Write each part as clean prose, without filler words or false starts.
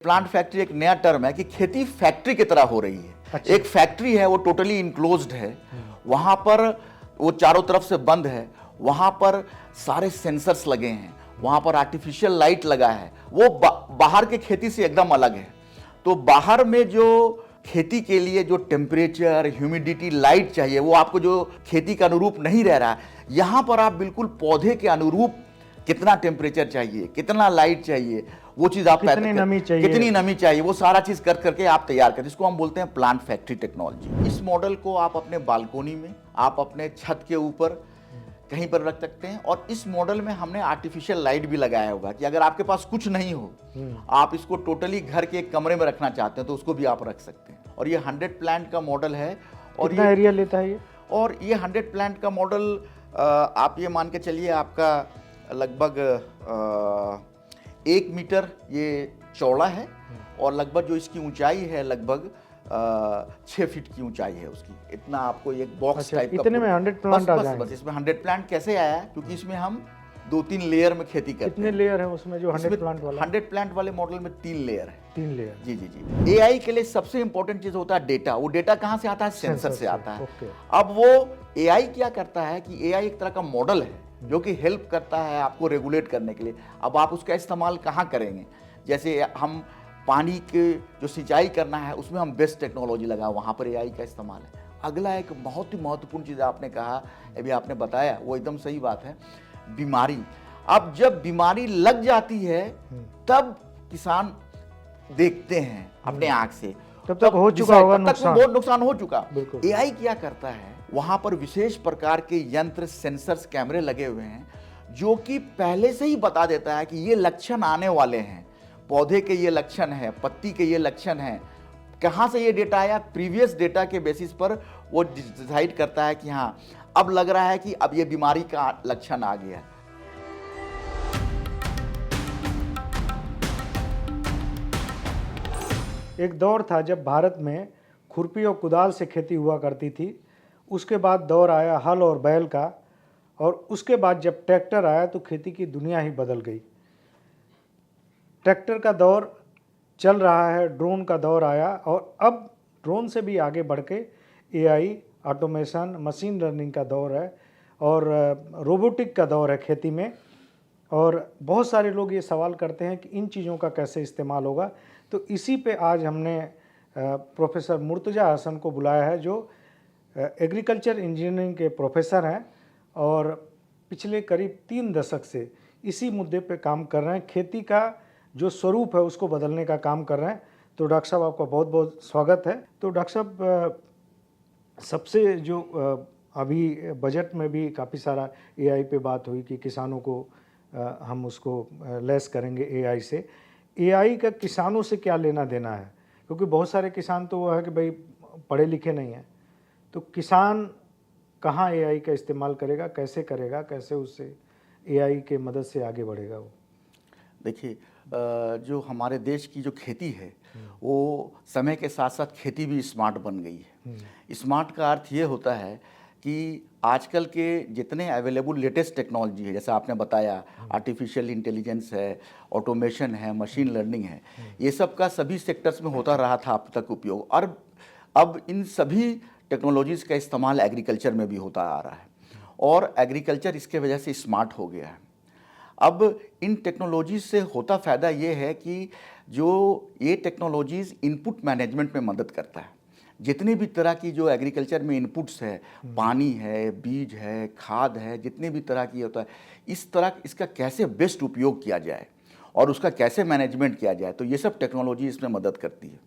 Plant factory एक नया term है कि खेती फैक्ट्री की तरह हो रही है। अच्छा। एक फैक्ट्री है, वो टोटली इनक्लोज्ड है, वहां पर वो चारों तरफ से बंद है, वहां पर सारे सेंसर्स लगे हैं, वहां पर आर्टिफिशियल लाइट लगा है, वो बाहर के खेती से एकदम अलग है। तो बाहर में जो खेती के लिए जो टेम्परेचर, ह्यूमिडिटी, लाइट चाहिए, वो आपको जो खेती का अनुरूप नहीं रह रहा है, यहां पर आप बिल्कुल पौधे के अनुरूप कितना टेम्परेचर चाहिए, कितना लाइट चाहिए, वो चीज आप कितनी नमी चाहिए, कितनी नमी चाहिए, वो सारा चीज कर करके आप तैयार करें। इसको हम बोलते हैं प्लांट फैक्ट्री टेक्नोलॉजी। इस मॉडल को आप अपने बालकोनी में, आप अपने छत के ऊपर कहीं पर रख सकते हैं। और इस मॉडल में हमने आर्टिफिशियल लाइट भी लगाया होगा कि अगर आपके पास कुछ नहीं हो, आप इसको टोटली घर के एक कमरे में रखना चाहते हैं तो उसको भी आप रख सकते हैं। और ये 100 प्लांट का मॉडल है। और कितना एरिया लेता है ये? और ये 100 प्लांट का मॉडल आप ये मान के चलिए आपका लगभग 1 मीटर ये चौड़ा है और लगभग जो इसकी ऊंचाई है लगभग 6 फीट की ऊंचाई है उसकी। इतना आपको एक बॉक्स टाइप का इतने में 100 प्लांट आ जाएंगे? बस इसमें 100 प्लांट कैसे आया है, क्योंकि इसमें हम 2-3 लेयर में खेती करते हैं। कितने लेयर है उसमें जो 100 प्लांट वाला? 100 प्लांट वाले मॉडल में 3 लेयर है। 3 लेयर। जी जी जी। एआई के लिए सबसे इंपॉर्टेंट चीज होता है डेटा। वो डेटा कहाँ से आता है? सेंसर से आता है। अब वो एआई क्या करता है कि एआई एक तरह का मॉडल है जो कि हेल्प करता है आपको रेगुलेट करने के लिए। अब आप उसका इस्तेमाल कहाँ करेंगे? जैसे हम पानी के जो सिंचाई करना है उसमें हम बेस्ट टेक्नोलॉजी लगा, वहाँ पर एआई का इस्तेमाल है। अगला एक बहुत ही महत्वपूर्ण चीज़ आपने कहा, अभी आपने बताया, वो एकदम सही बात है, बीमारी। अब जब बीमारी लग जाती है तब किसान देखते हैं अपने आँख से, तब तक हो चुका होगा नुकसान, बहुत नुकसान हो चुका। बिल्कुल। एआई क्या करता है, वहां पर विशेष प्रकार के यंत्र, सेंसर्स, कैमरे लगे हुए हैं जो कि पहले से ही बता देता है कि ये लक्षण आने वाले हैं, पौधे के ये लक्षण है, पत्ती के ये लक्षण है। कहाँ से ये डेटा आया? प्रीवियस डेटा के बेसिस पर वो डिसाइड करता है कि हाँ अब लग रहा है कि अब ये बीमारी का लक्षण आ गया। एक दौर था जब भारत में खुरपी और कुदाल से खेती हुआ करती थी। उसके बाद दौर आया हल और बैल का, और उसके बाद जब ट्रैक्टर आया तो खेती की दुनिया ही बदल गई। ट्रैक्टर का दौर चल रहा है, ड्रोन का दौर आया, और अब ड्रोन से भी आगे बढ़ के एआई, ऑटोमेशन, मशीन लर्निंग का दौर है, और रोबोटिक का दौर है खेती में। और बहुत सारे लोग ये सवाल करते हैं कि इन चीज़ों का कैसे इस्तेमाल होगा। तो इसी पे आज हमने प्रोफेसर मुर्तजा हसन को बुलाया है, जो एग्रीकल्चर इंजीनियरिंग के प्रोफेसर हैं और पिछले करीब 3 दशक से इसी मुद्दे पे काम कर रहे हैं। खेती का जो स्वरूप है उसको बदलने का काम कर रहे हैं। तो डॉक्टर साहब, आपका बहुत बहुत स्वागत है। तो डॉक्टर साहब, सबसे जो अभी बजट में भी काफ़ी सारा एआई पे बात हुई कि किसानों को हम उसको लेस करेंगे एआई से। एआई का किसानों से क्या लेना देना है? क्योंकि बहुत सारे किसान तो वो है कि भाई पढ़े लिखे नहीं हैं, तो किसान कहाँ एआई का इस्तेमाल करेगा, कैसे करेगा, कैसे उससे एआई के मदद से आगे बढ़ेगा वो? देखिए, जो हमारे देश की जो खेती है वो समय के साथ साथ खेती भी स्मार्ट बन गई है। स्मार्ट का अर्थ ये होता है कि आजकल के जितने अवेलेबल लेटेस्ट टेक्नोलॉजी है, जैसा आपने बताया, आर्टिफिशियल इंटेलिजेंस है, ऑटोमेशन है, मशीन लर्निंग है, ये सब का सभी सेक्टर्स में होता रहा था अब तक उपयोग, और अब इन सभी टेक्नोलॉजीज़ का इस्तेमाल एग्रीकल्चर में भी होता आ रहा है, और एग्रीकल्चर इसके वजह से स्मार्ट हो गया है। अब इन टेक्नोलॉजीज से होता फ़ायदा ये है कि जो ये टेक्नोलॉजीज़ इनपुट मैनेजमेंट में मदद करता है। जितने भी तरह की जो एग्रीकल्चर में इनपुट्स है, पानी है, बीज है, खाद है, जितने भी तरह की होता है, इस तरह इसका कैसे बेस्ट उपयोग किया जाए और उसका कैसे मैनेजमेंट किया जाए, तो ये सब टेक्नोलॉजी इसमें मदद करती है।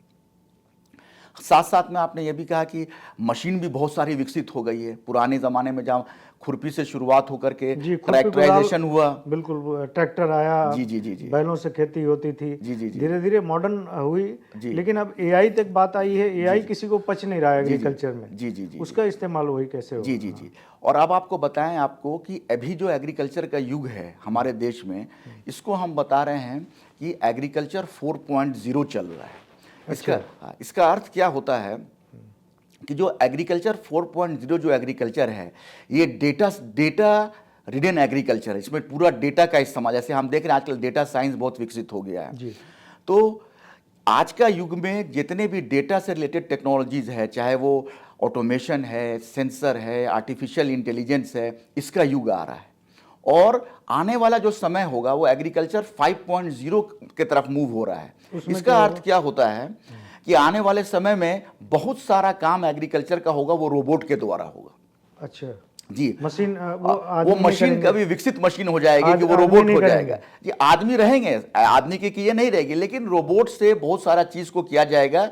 साथ साथ में आपने ये भी कहा कि मशीन भी बहुत सारी विकसित हो गई है। पुराने ज़माने में जहाँ खुरपी से शुरुआत होकर के ट्रैक्टराइजेशन हुआ, बिल्कुल ट्रैक्टर आया, जी जी जी जी, बैलों से खेती होती थी, जी जी जी, धीरे धीरे मॉडर्न हुई, लेकिन अब एआई तक बात आई है। एआई किसी को पच नहीं रहा है एग्रीकल्चर में, जी जी जी, उसका इस्तेमाल वही कैसे होगा? जी जी जी। और अब आपको बताएं आपको कि अभी जो एग्रीकल्चर का युग है हमारे देश में, इसको हम बता रहे हैं कि एग्रीकल्चर 4.0 चल रहा है। इसका अर्थ क्या होता है कि जो एग्रीकल्चर 4.0 जो एग्रीकल्चर है, ये डेटा रिडन एग्रीकल्चर है। इसमें पूरा डेटा का इस्तेमाल, जैसे हम देख रहे हैं आजकल डेटा साइंस बहुत विकसित हो गया है। जी। तो आज का युग में जितने भी डेटा से रिलेटेड टेक्नोलॉजीज है, चाहे वो ऑटोमेशन है, सेंसर है, आर्टिफिशियल इंटेलिजेंस है, इसका युग आ रहा है। और आने वाला जो समय होगा वो एग्रीकल्चर 5.0 की तरफ मूव हो रहा है। इसका अर्थ क्या होता है कि आने वाले समय में बहुत सारा काम एग्रीकल्चर का होगा वो रोबोट के द्वारा होगा। अच्छा जी, मशीन वो मशीन कभी विकसित मशीन हो जाएगी कि वो रोबोट हो जाएगा। जी, आदमी रहेंगे, आदमी की ये नहीं रहेगी, लेकिन रोबोट से बहुत सारा चीज को किया जाएगा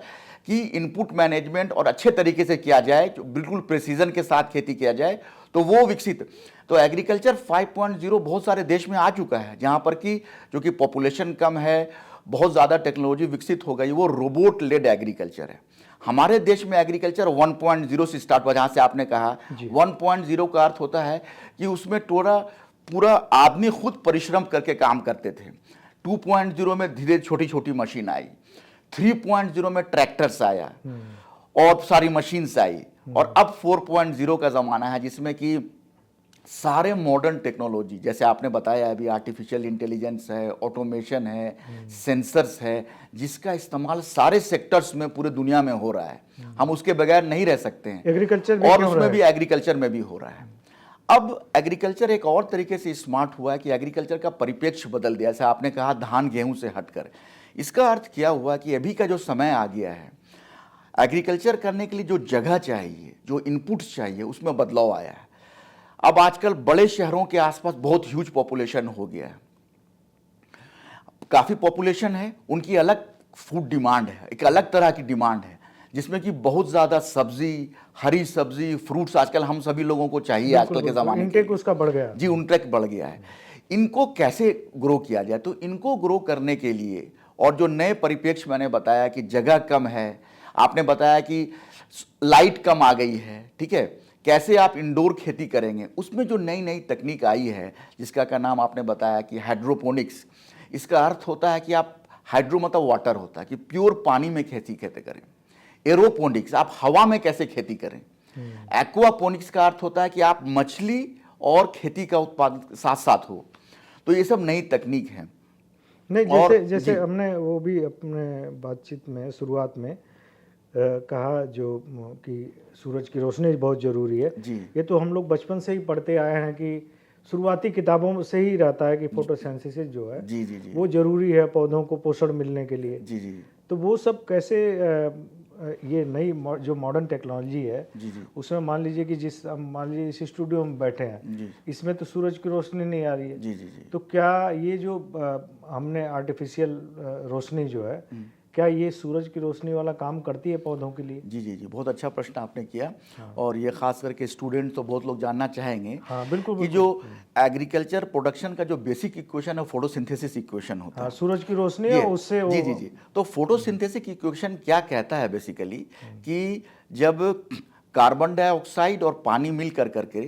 कि इनपुट मैनेजमेंट और अच्छे तरीके से किया जाए, जो बिल्कुल प्रिसीजन के साथ खेती किया जाए, तो वो विकसित। तो एग्रीकल्चर 5.0 बहुत सारे देश में आ चुका है, जहां पर कि जो कि पॉपुलेशन कम है, बहुत ज़्यादा टेक्नोलॉजी विकसित हो गई, वो रोबोट लेड एग्रीकल्चर है। हमारे देश में एग्रीकल्चर 1.0 से स्टार्ट हुआ, जहाँ से आपने कहा 1.0 का अर्थ होता है कि उसमें पूरा आदमी खुद परिश्रम करके काम करते थे। 2.0 में धीरे छोटी छोटी मशीन आई, 3.0 में ट्रैक्टर्स आया और सारी मशीन्स आई, और अब 4.0 का ज़माना है जिसमें कि सारे मॉडर्न टेक्नोलॉजी, जैसे आपने बताया अभी, आर्टिफिशियल इंटेलिजेंस है, ऑटोमेशन है, सेंसर्स है, जिसका इस्तेमाल सारे सेक्टर्स में पूरे दुनिया में हो रहा है। हम उसके बगैर नहीं रह सकते हैं। एग्रीकल्चर भी और उसमें भी एग्रीकल्चर में भी हो रहा है। अब एग्रीकल्चर एक और तरीके से स्मार्ट हुआ है कि एग्रीकल्चर का परिप्रेक्ष्य बदल दिया। जैसे आपने कहा धान गेहूं से हटकर, इसका अर्थ क्या हुआ कि अभी का जो समय आ गया है, एग्रीकल्चर करने के लिए जो जगह चाहिए, जो इनपुट्स चाहिए, उसमें बदलाव आया है। अब आजकल बड़े शहरों के आसपास बहुत ह्यूज पॉपुलेशन हो गया है, काफ़ी पॉपुलेशन है, उनकी अलग फूड डिमांड है, एक अलग तरह की डिमांड है, जिसमें कि बहुत ज़्यादा सब्जी, हरी सब्जी, फ्रूट्स आजकल हम सभी लोगों को चाहिए आजकल के ज़माने में। इनटेक उसका बढ़ गया जी, इनटेक बढ़ गया है। इनको कैसे ग्रो किया जाए? तो इनको ग्रो करने के लिए, और जो नए परिप्रेक्ष्य मैंने बताया कि जगह कम है, आपने बताया कि लाइट कम आ गई है, ठीक है, कैसे आप इंडोर खेती करेंगे, उसमें जो नई नई तकनीक आई है, जिसका का नाम आपने बताया कि हाइड्रोपोनिक्स। इसका अर्थ होता है कि आप, हाइड्रो मतलब वाटर होता है कि प्योर पानी में खेती करें। एरोपोनिक्स, आप हवा में कैसे खेती करें। एक्वापोनिक्स का अर्थ होता है कि आप मछली और खेती का उत्पादन साथ साथ हो। तो ये सब नई तकनीक है। नहीं, जैसे हमने वो भी अपने बातचीत में शुरुआत में कहा जो कि सूरज की रोशनी बहुत ज़रूरी है। ये तो हम लोग बचपन से ही पढ़ते आए हैं कि शुरुआती किताबों से ही रहता है कि फोटोसिंथेसिस जो है वो ज़रूरी है पौधों को पोषण मिलने के लिए। तो वो सब कैसे ये नई जो मॉडर्न टेक्नोलॉजी है उसमें मान लीजिए कि मान लीजिए इस स्टूडियो में बैठे हैं, इसमें तो सूरज की रोशनी नहीं आ रही है। तो क्या ये जो हमने आर्टिफिशियल रोशनी जो है, क्या ये सूरज की रोशनी वाला काम करती है पौधों के लिए? जी, बहुत अच्छा प्रश्न आपने किया। और ये खास करके स्टूडेंट तो बहुत लोग जानना चाहेंगे। बिल्कुल, कि जो एग्रीकल्चर प्रोडक्शन का जो बेसिक इक्वेशन है फोटोसिंथेसिस इक्वेशन होता है। सूरज की रोशनी है उससे जी। तो फोटोसिंथेसिस इक्वेशन क्या कहता है बेसिकली कि जब कार्बन डाइऑक्साइड और पानी मिल करके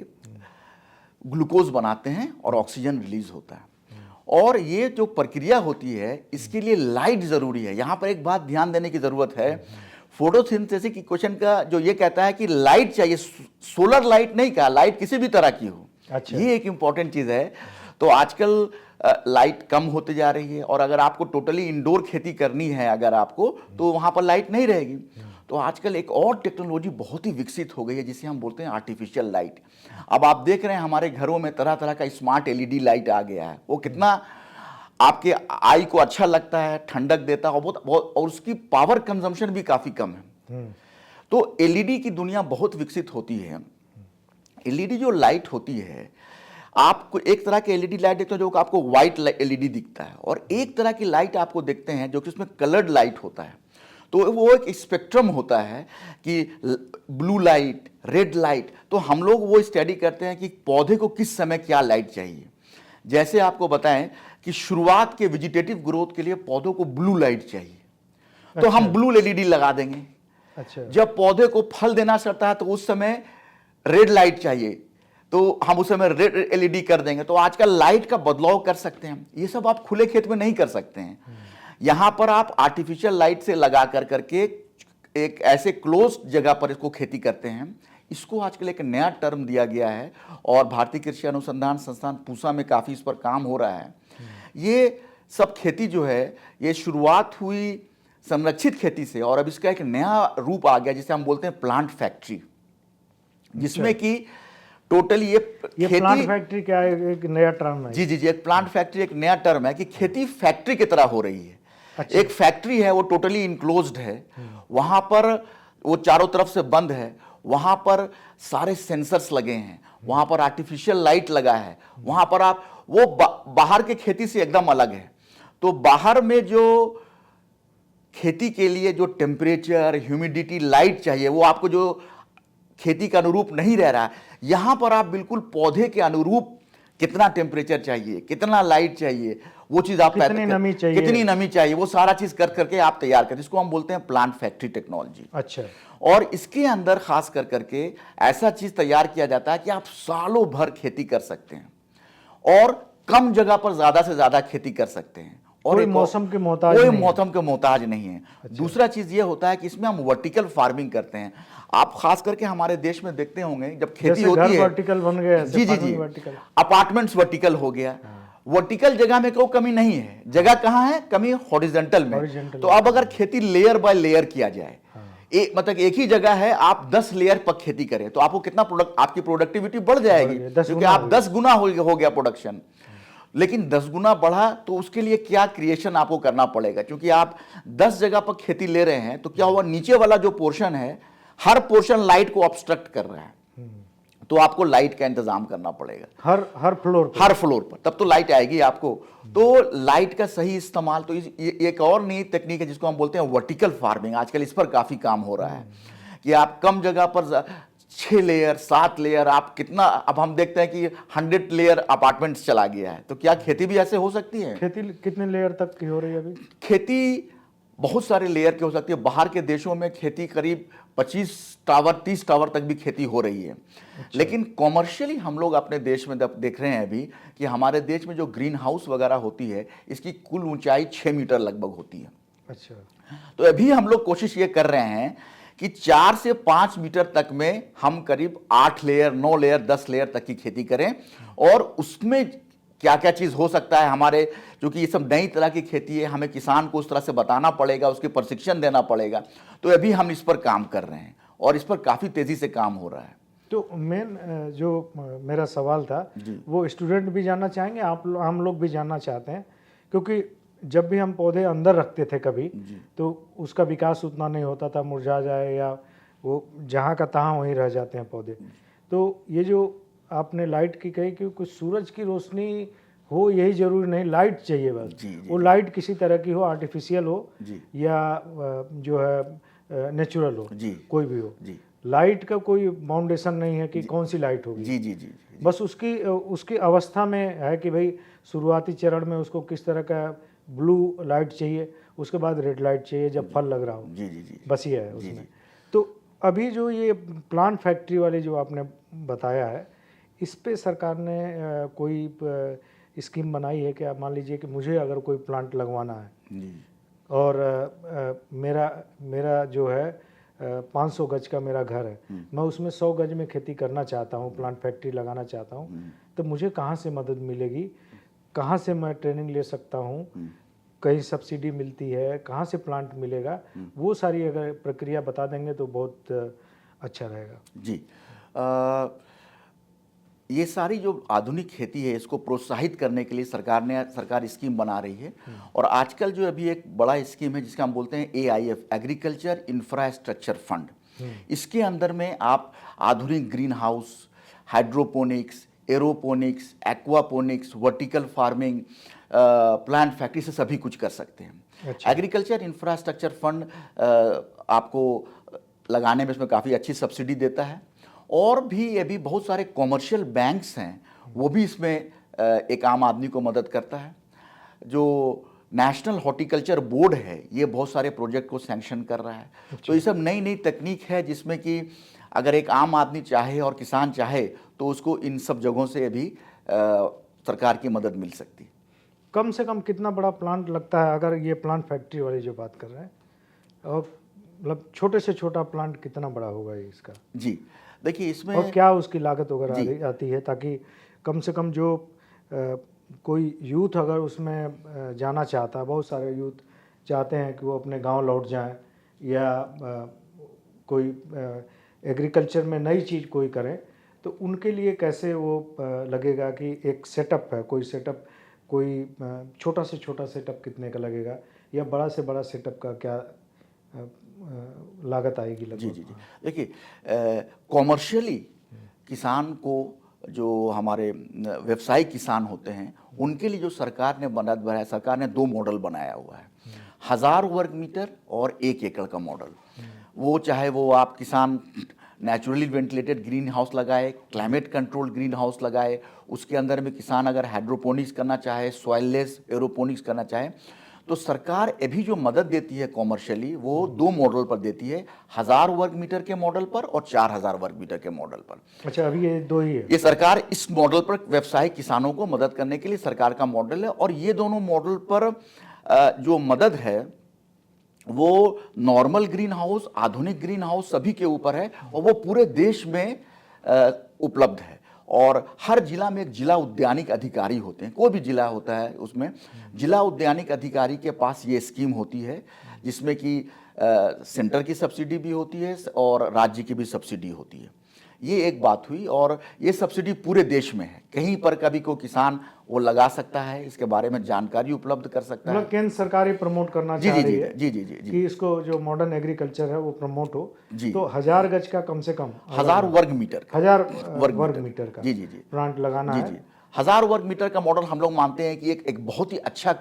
ग्लूकोज बनाते हैं और ऑक्सीजन रिलीज होता है, और ये जो प्रक्रिया होती है इसके लिए लाइट ज़रूरी है। यहाँ पर एक बात ध्यान देने की ज़रूरत है, फोटोसिंथेसिस इक्वेशन का जो ये कहता है कि लाइट चाहिए, सोलर लाइट नहीं कहा, लाइट किसी भी तरह की हो। अच्छा। ये एक इम्पॉर्टेंट चीज़ है। तो आजकल लाइट कम होते जा रही है, और अगर आपको टोटली इंडोर खेती करनी है अगर आपको, तो वहाँ पर लाइट नहीं रहेगी। तो आजकल एक और टेक्नोलॉजी बहुत ही विकसित हो गई है जिसे हम बोलते हैं आर्टिफिशियल लाइट। अब आप देख रहे हैं हमारे घरों में तरह तरह का स्मार्ट एलईडी लाइट आ गया है। वो कितना आपके आई को अच्छा लगता है, ठंडक देता है, और उसकी पावर कंजम्पशन भी काफ़ी कम है। तो एलईडी की दुनिया बहुत विकसित होती है। एलईडी जो लाइट होती है, आपको एक तरह के एलईडी लाइट देखते हो जो आपको व्हाइट एलईडी दिखता है, और एक तरह की लाइट आपको देखते हैं जो कि उसमें कलर्ड लाइट होता है। तो वो एक स्पेक्ट्रम होता है कि ब्लू लाइट, रेड लाइट। तो हम लोग वो स्टडी करते हैं कि पौधे को किस समय क्या लाइट चाहिए। जैसे आपको बताएं कि शुरुआत के वेजिटेटिव ग्रोथ के लिए पौधों को ब्लू लाइट चाहिए, तो हम ब्लू एलईडी लगा देंगे। अच्छा। जब पौधे को फल देना चाहता है तो उस समय रेड लाइट चाहिए, तो हम उस समय रेड एलईडी कर देंगे। तो आजकल लाइट का बदलाव कर सकते हैं। ये सब आप खुले खेत में नहीं कर सकते हैं। यहां पर आप आर्टिफिशियल लाइट से लगा करके एक ऐसे क्लोज जगह पर इसको खेती करते हैं। इसको आजकल एक नया टर्म दिया गया है, और भारतीय कृषि अनुसंधान संस्थान पूसा में काफ़ी इस पर काम हो रहा है। ये सब खेती जो है, ये शुरुआत हुई संरक्षित खेती से, और अब इसका एक नया रूप आ गया जिसे हम बोलते हैं प्लांट फैक्ट्री, जिसमें कि टोटली ये प्लांट फैक्ट्री क्या है? एक नया टर्म है। जी जी जी, एक प्लांट फैक्ट्री एक नया टर्म है कि खेती फैक्ट्री की तरह हो रही है। अच्छा। एक फैक्ट्री है, वो टोटली इनक्लोज्ड है, वहां पर वो चारों तरफ से बंद है, वहां पर सारे सेंसर्स लगे हैं, वहां पर आर्टिफिशियल लाइट लगा है, वहां पर आप वो बाहर के खेती से एकदम अलग है। तो बाहर में जो खेती के लिए जो टेम्परेचर, ह्यूमिडिटी, लाइट चाहिए, वो आपको जो खेती का अनुरूप नहीं रह रहा है, यहां पर आप बिल्कुल पौधे के अनुरूप कितना टेम्परेचर चाहिए, कितना लाइट चाहिए, वो चीज आप कितनी नमी चाहिए, कितनी नमी चाहिए, वो सारा चीज कर करके आप तैयार करते हैं। इसको हम बोलते हैं प्लांट फैक्ट्री टेक्नोलॉजी। अच्छा। और इसके अंदर खास कर करके ऐसा चीज तैयार किया जाता है कि आप सालों भर खेती कर सकते हैं और कम जगह पर ज्यादा से ज्यादा खेती कर सकते हैं, और कोई मौसम के मोहताज कोई नहीं है। मौसम के मोहताज नहीं है। अच्छा। दूसरा चीज ये होता है कि इसमें हम वर्टिकल फार्मिंग करते हैं। आप खास करके हमारे देश में देखते होंगे जब खेती जैसे होती घर है, वर्टिकल बन गए, ऐसे जी जी जी, फार्मिंग वर्टिकल। अपार्टमेंट्स वर्टिकल हो गया। वर्टिकल जगह में कोई कमी नहीं है, जगह कहाँ है, कमी हॉरिजॉन्टल में। Horizontal तो अब अगर खेती लेयर बाय लेयर किया जाए, मतलब एक ही जगह है, आप 10 लेयर पर खेती करें तो आपको कितना आपकी प्रोडक्टिविटी बढ़ जाएगी, क्योंकि आप 10 गुना हो गया प्रोडक्शन। लेकिन 10 गुना बढ़ा तो उसके लिए क्या क्रिएशन आपको करना पड़ेगा, क्योंकि आप 10 जगह पर खेती ले रहे हैं तो क्या हुआ, नीचे वाला जो पोर्शन है, हर पोर्शन लाइट को ऑब्स्ट्रक्ट कर रहा है, तो आपको लाइट का इंतजाम करना पड़ेगा हर फ्लोर पर। हर फ्लोर पर, तब तो लाइट आएगी आपको। तो लाइट का सही इस्तेमाल, तो ये एक और नई टेक्निक है जिसको हम बोलते हैं वर्टिकल फार्मिंग। आजकल इस पर काफी काम हो रहा है कि आप कम जगह पर 6 लेयर 7 लेयर, आप कितना, अब हम देखते हैं कि 100 लेयर अपार्टमेंट्स चला गया है, तो क्या खेती भी ऐसे हो सकती है? खेती कितने लेयर तक की हो रही है अभी? खेती बहुत सारे लेयर की हो सकती है। बाहर के देशों में खेती करीब 25 टावर 30 टावर तक भी खेती हो रही है। अच्छा। लेकिन कॉमर्शियली हम लोग अपने देश में देख रहे हैं अभी कि हमारे देश में जो ग्रीन हाउस वगैरह होती है, इसकी कुल ऊंचाई 6 मीटर लगभग होती है। अच्छा। तो अभी हम लोग कोशिश ये कर रहे हैं कि 4 से 5 मीटर तक में हम करीब 8 लेयर 9 लेयर 10 लेयर तक की खेती करें, और उसमें क्या क्या चीज हो सकता है हमारे, क्योंकि ये सब नई तरह की खेती है, हमें किसान को उस तरह से बताना पड़ेगा, उसके प्रशिक्षण देना पड़ेगा। तो अभी हम इस पर काम कर रहे हैं और इस पर काफी तेजी से काम हो रहा है। तो मेन जो मेरा सवाल था वो स्टूडेंट भी जानना चाहेंगे, हम लोग भी जानना चाहते हैं, क्योंकि जब भी हम पौधे अंदर रखते थे कभी, तो उसका विकास उतना नहीं होता था, मुरझा जाए या वो जहाँ का तहाँ वहीं रह जाते हैं पौधे। तो ये जो आपने लाइट की कही कि कुछ सूरज की रोशनी हो, यही जरूरी नहीं, लाइट चाहिए बस। वो लाइट किसी तरह की हो, आर्टिफिशियल हो या जो है नेचुरल हो, कोई भी हो। लाइट का कोई बाउंडेशन नहीं है कि कौन सी लाइट होगी। जी जी जी, बस उसकी अवस्था में है कि भाई शुरुआती चरण में उसको किस तरह का ब्लू लाइट चाहिए, उसके बाद रेड लाइट चाहिए जब फल लग रहा हो। जी जी जी, बस ये है उसमें। तो अभी जो ये प्लांट फैक्ट्री वाली जो आपने बताया है, इस पे सरकार ने कोई स्कीम बनाई है क्या? मान लीजिए कि मुझे अगर कोई प्लांट लगवाना है और मेरा जो है 500 गज का मेरा घर है, मैं उसमें 100 गज में खेती करना चाहता हूँ, प्लांट फैक्ट्री लगाना चाहता हूँ, तो मुझे कहाँ से मदद मिलेगी, कहाँ से मैं ट्रेनिंग ले सकता हूँ, कहीं सब्सिडी मिलती है, कहाँ से प्लांट मिलेगा, वो सारी अगर प्रक्रिया बता देंगे तो बहुत अच्छा रहेगा। जी, ये सारी जो आधुनिक खेती है, इसको प्रोत्साहित करने के लिए सरकार स्कीम बना रही है। और आजकल जो अभी एक बड़ा स्कीम है जिसका हम बोलते हैं AIF, एग्रीकल्चर इंफ्रास्ट्रक्चर फंड। इसके अंदर में आप आधुनिक green house, hydroponics, aeroponics, aquaponics, vertical farming, plant factory से सभी कुछ कर सकते हैं। अच्छा। एग्रीकल्चर इंफ्रास्ट्रक्चर फंड आपको लगाने में इसमें काफ़ी अच्छी सब्सिडी देता है, और भी अभी बहुत सारे कॉमर्शियल बैंक्स हैं, वो भी इसमें एक आम आदमी को मदद करता है। जो नेशनल हॉर्टिकल्चर बोर्ड है, ये बहुत सारे प्रोजेक्ट को सैंक्शन कर रहा है। अच्छा। तो ये सब नई नई तकनीक है जिसमें कि अगर एक आम आदमी चाहे और किसान चाहे तो उसको इन सब जगहों से अभी सरकार की मदद मिल सकती है। कम से कम कितना बड़ा प्लांट लगता है, अगर ये प्लांट फैक्ट्री वाली जो बात कर रहे हैं, और मतलब छोटे से छोटा प्लांट कितना बड़ा होगा ये इसका? जी देखिए, इसमें और क्या उसकी लागत वगैरह आती है, ताकि कम से कम जो कोई यूथ अगर उसमें जाना चाहता है, बहुत सारे यूथ चाहते हैं कि वो अपने गांव लौट जाएं या कोई एग्रीकल्चर में नई चीज़ कोई करें, तो उनके लिए कैसे वो लगेगा कि एक सेटअप है, कोई सेटअप, कोई छोटा से छोटा सेटअप कितने का लगेगा या बड़ा से बड़ा सेटअप का क्या लागत आएगी लगभग? जी जी जी, देखिए कॉमर्शियली किसान को, जो हमारे व्यवसायिक किसान होते हैं, उनके लिए जो सरकार ने बनाया, सरकार ने 2 मॉडल बनाया हुआ है, 1000 वर्ग मीटर और 1 एकड़ का मॉडल। वो चाहे वो आप किसान नेचुरली वेंटिलेटेड ग्रीन हाउस लगाए, क्लाइमेट कंट्रोल ग्रीन हाउस लगाए, उसके अंदर में किसान अगर हाइड्रोपोनिक्स करना चाहे, सॉइललेस एरोपोनिक्स करना चाहे, तो सरकार अभी जो मदद देती है कॉमर्शियली, वो 2 मॉडल पर देती है, 1000 वर्ग मीटर के मॉडल पर और 4000 वर्ग मीटर के मॉडल पर। अच्छा, अभी ये 2 ही है? ये सरकार इस मॉडल पर व्यवसायिक किसानों को मदद करने के लिए सरकार का मॉडल है, और ये दोनों मॉडल पर जो मदद है वो नॉर्मल ग्रीन हाउस, आधुनिक ग्रीन हाउस सभी के ऊपर है, और वो पूरे देश में उपलब्ध है। और हर जिला में एक जिला उद्यानिक अधिकारी होते हैं, कोई भी जिला होता है उसमें जिला उद्यानिक अधिकारी के पास ये स्कीम होती है, जिसमें कि सेंटर की सब्सिडी भी होती है और राज्य की भी सब्सिडी होती है। ये एक बात हुई, और ये सब्सिडी पूरे देश में है, कहीं पर कभी कोई किसान वो लगा सकता है, इसके बारे में जानकारी उपलब्ध कर सकता है। मतलब केंद्र सरकार ही प्रमोट करना जी चाह जी रही जी है जी जी जी जी कि इसको जो मॉडर्न एग्रीकल्चर है वो प्रमोट हो, जी। तो 1000 गज का कम से कम 1000 वर्ग मीटर का 1000 वर्ग मीटर का जी जी जी प्लांट लगाना जी है। जी 1000 वर्ग मीटर का मॉडल हम लोग मानते हैं कि एक बहुत ही अच्छा,